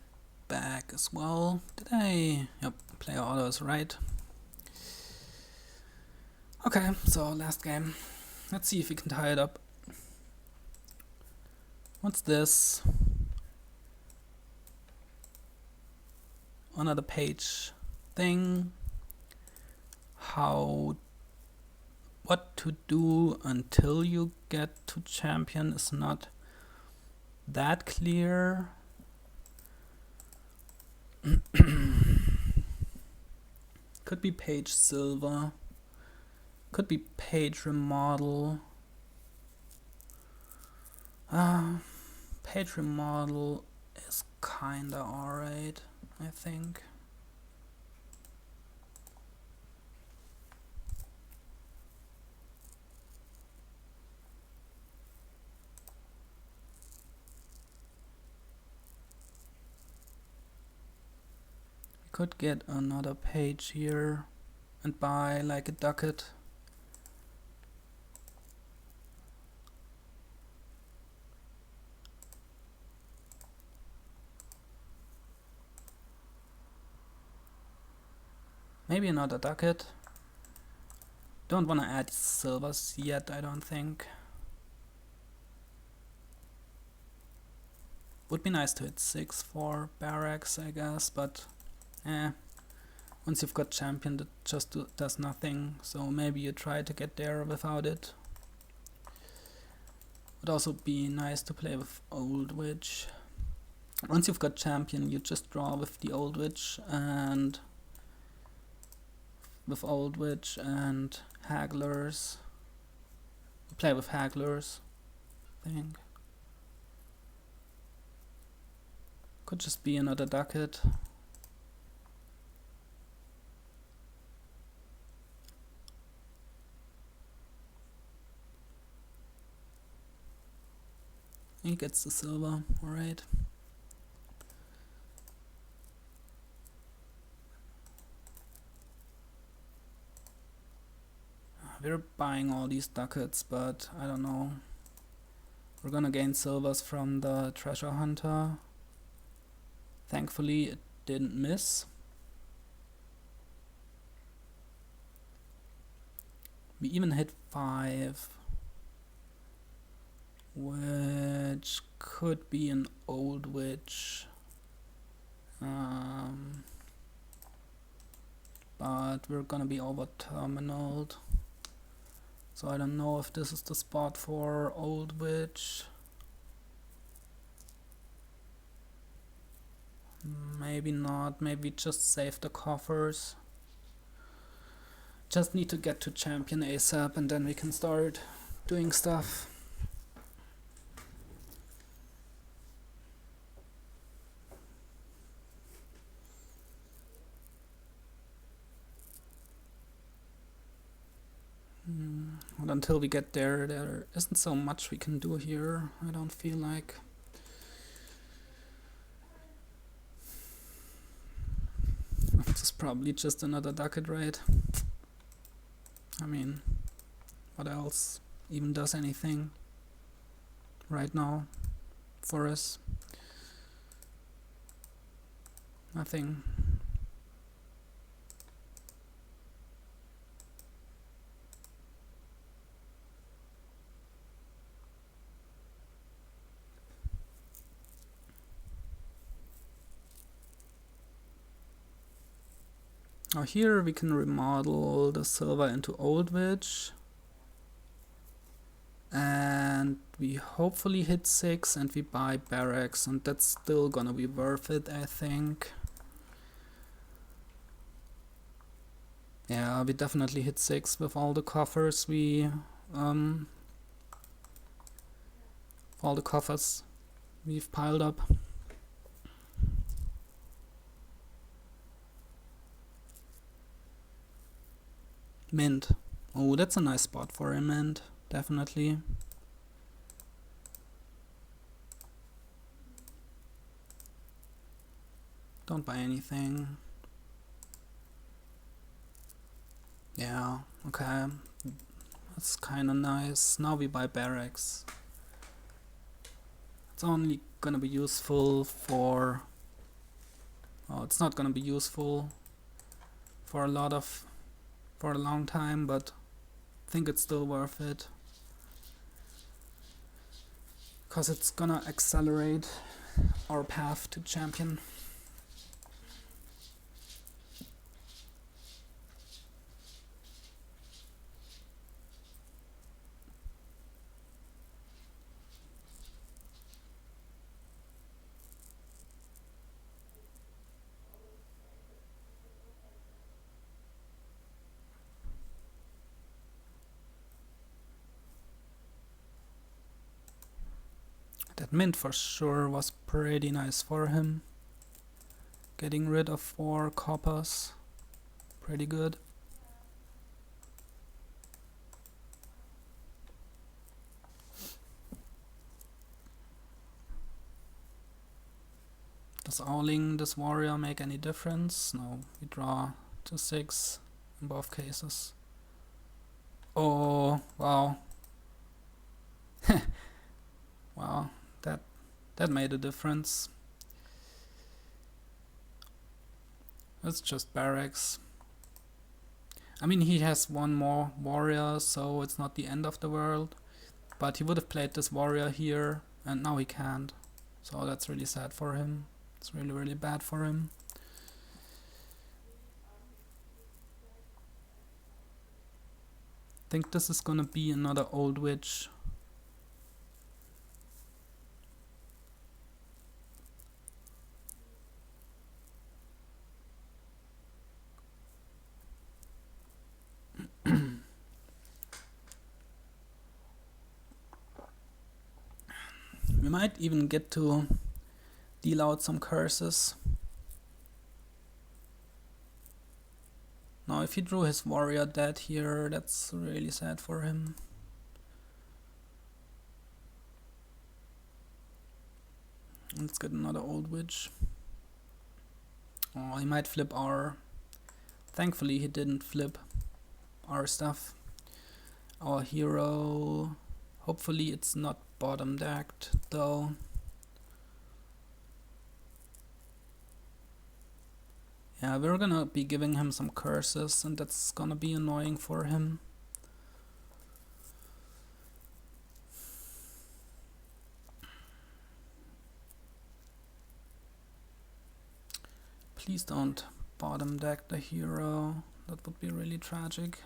back as well. Did I? Yep, player order is right. Okay, so last game. Let's see if we can tie it up. What's this? Another page thing. What to do until you get to champion is not that clear. Could be page silver. Could be page remodel. Page remodel is kinda alright, I think. We could get another page here and buy like a ducat. Maybe another ducat. Don't want to add silvers yet, I don't think. Would be nice to hit 6 for Barracks, I guess, but once you've got champion, it just does nothing, so maybe you try to get there without it. Would also be nice to play with Old Witch. Once you've got champion, you just draw with the Old Witch and with Old Witch and Hagglers. Play with Hagglers, I think. Could just be another Ducat. He gets the silver, alright. We're buying all these Ducats, but I don't know. We're gonna gain silvers from the treasure hunter. Thankfully it didn't miss. We even hit 5, which could be an Old Witch. But we're gonna be over terminaled. So I don't know if this is the spot for Old Witch. Maybe not, maybe just save the coffers. Just need to get to champion ASAP and then we can start doing stuff. And until we get there, there isn't so much we can do here, I don't feel like. This is probably just another Ducat raid. I mean, what else even does anything right now for us? Nothing. Now here we can remodel the silver into Old Witch. And we hopefully hit 6 and we buy Barracks, and that's still gonna be worth it, I think. Yeah, we definitely hit 6 with all the coffers we've piled up. Mint. Oh, that's a nice spot for a mint, definitely. Don't buy anything. Yeah, okay. That's kinda nice. Now we buy Barracks. It's only gonna be useful for... Oh, it's not gonna be useful for a long time, but I think it's still worth it. Because it's gonna accelerate our path to champion. That mint for sure was pretty nice for him. Getting rid of 4 coppers. Pretty good. Does owling this warrior make any difference? No, we draw to 6 in both cases. Oh, wow. Wow, that made a difference. It's just Barracks. I mean, he has 1 more warrior, so it's not the end of the world. But he would have played this warrior here, and now he can't. So that's really sad for him. It's really, really bad for him. I think this is gonna be another Old Witch. might even get to deal out some curses. Now if he drew his warrior dead here, that's really sad for him. Let's get another old witch. Oh, he might flip our... Thankfully he didn't flip our stuff. Our hero... Hopefully it's not bottom decked though. Yeah, we're gonna be giving him some curses and that's gonna be annoying for him. Please don't bottom deck the hero. That would be really tragic.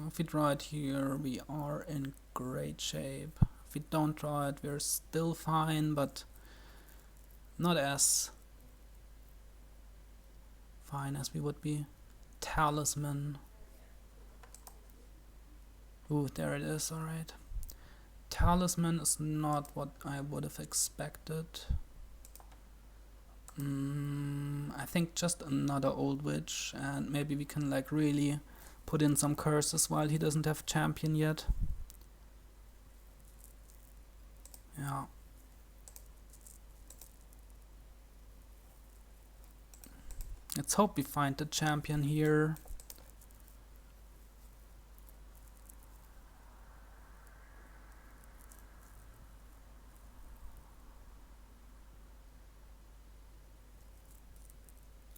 If we draw it here, we are in great shape. If we don't draw it, we're still fine, but not as fine as we would be. Talisman. Ooh, there it is, alright. Talisman is not what I would have expected. I think just another old witch, and maybe we can like really put in some curses while he doesn't have champion yet. Yeah. Let's hope we find the champion here.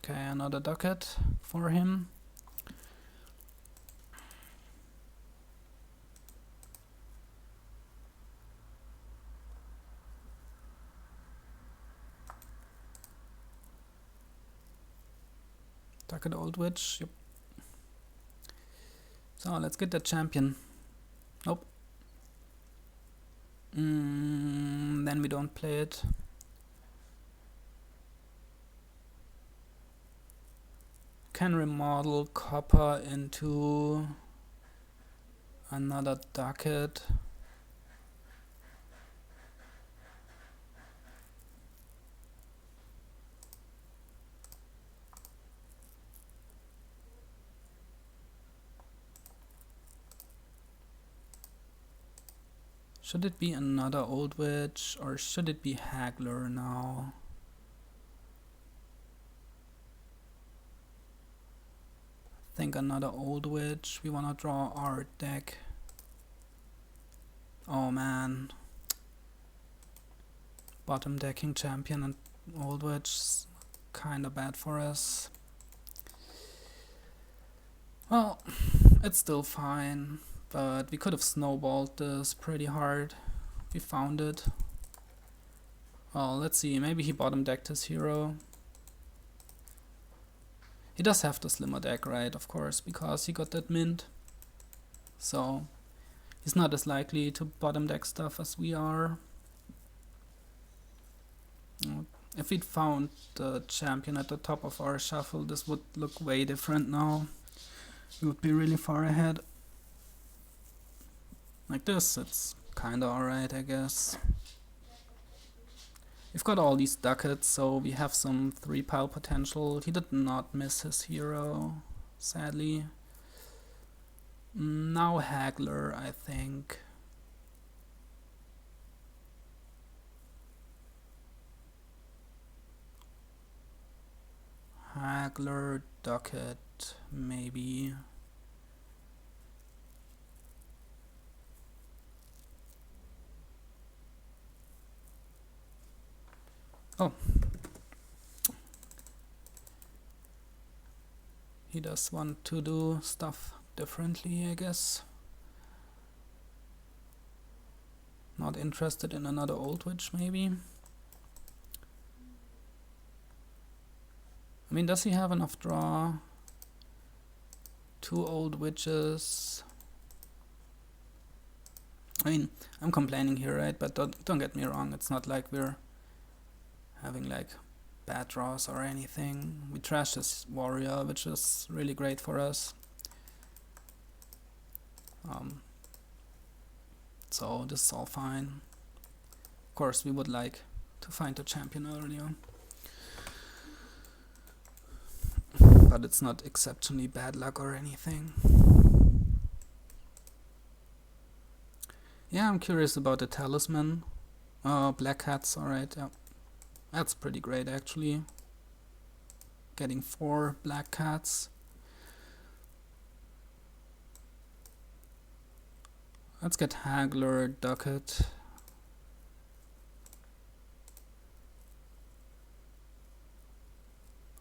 Okay, another ducat for him. Ducat old witch, yep. So let's get the champion. Nope. Then we don't play it. Can remodel copper into another ducat. Should it be another old witch or should it be haggler now? I think another old witch. We wanna draw our deck. Oh man. Bottom decking champion and old witch. Kinda bad for us. Well, it's still fine. But we could have snowballed this pretty hard. We found it. Well, let's see. Maybe he bottom decked his hero. He does have the slimmer deck, right? Of course, because he got that mint. So he's not as likely to bottom deck stuff as we are. If we'd found the champion at the top of our shuffle, this would look way different now. We would be really far ahead. Like this, it's kinda alright, I guess. We've got all these ducats, so we have some 3-pile potential. He did not miss his hero, sadly. Now haggler, I think. Haggler, ducat, maybe. Oh. He does want to do stuff differently, I guess. Not interested in another old witch, maybe. I mean, does he have enough draw? 2 old witches. I mean, I'm complaining here, right? But don't get me wrong, it's not like we're having like bad draws or anything. We trashed this warrior, which is really great for us. So this is all fine. Of course, we would like to find the champion earlier, but it's not exceptionally bad luck or anything. Yeah, I'm curious about the talisman. Black hats, alright, yeah. That's pretty great actually. Getting 4 black cats. Let's get Haggler, Ducat.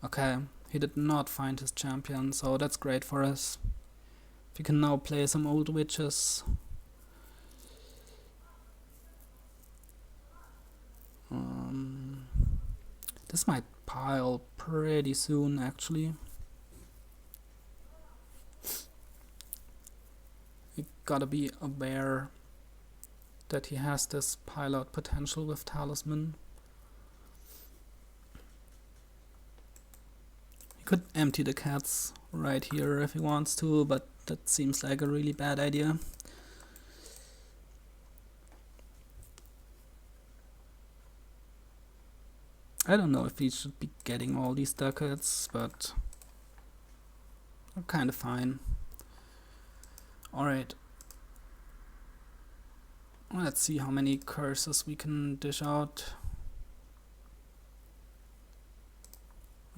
Okay, he did not find his champion, so that's great for us. We can now play some old witches. This might pile pretty soon actually. You gotta be aware that he has this payload potential with talisman. He could empty the cats right here if he wants to, but that seems like a really bad idea. I don't know if he should be getting all these ducats, but I'm kinda fine. Alright. Let's see how many curses we can dish out.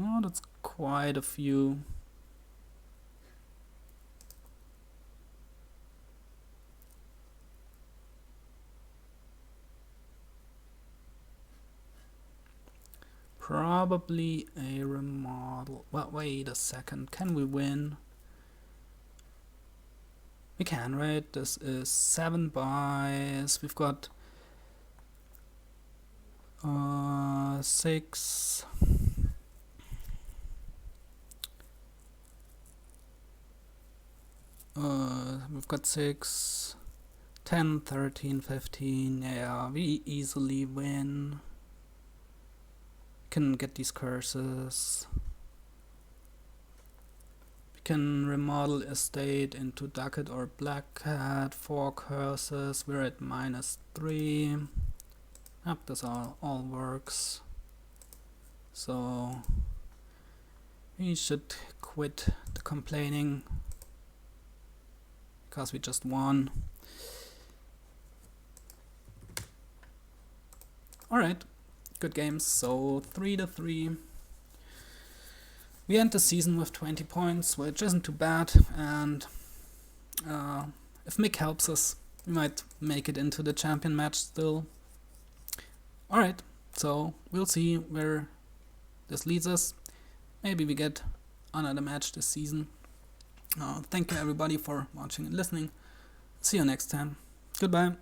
Oh, that's quite a few. Probably a remodel. Well, wait a second. Can we win? We can, right? This is 7 buys. We've got 6. We've got 6, 10, 13, 15. Yeah, we easily win. Can get these curses. We can remodel estate into Ducat or Black Cat. 4 curses. We're at -3. Yep, this all works. So we should quit the complaining because we just won. Alright. Good games, so 3-3. We end the season with 20 points, which isn't too bad, and if Mick helps us, we might make it into the champion match still. Alright, so we'll see where this leads us. Maybe we get another match this season. Thank you everybody for watching and listening. See you next time. Goodbye.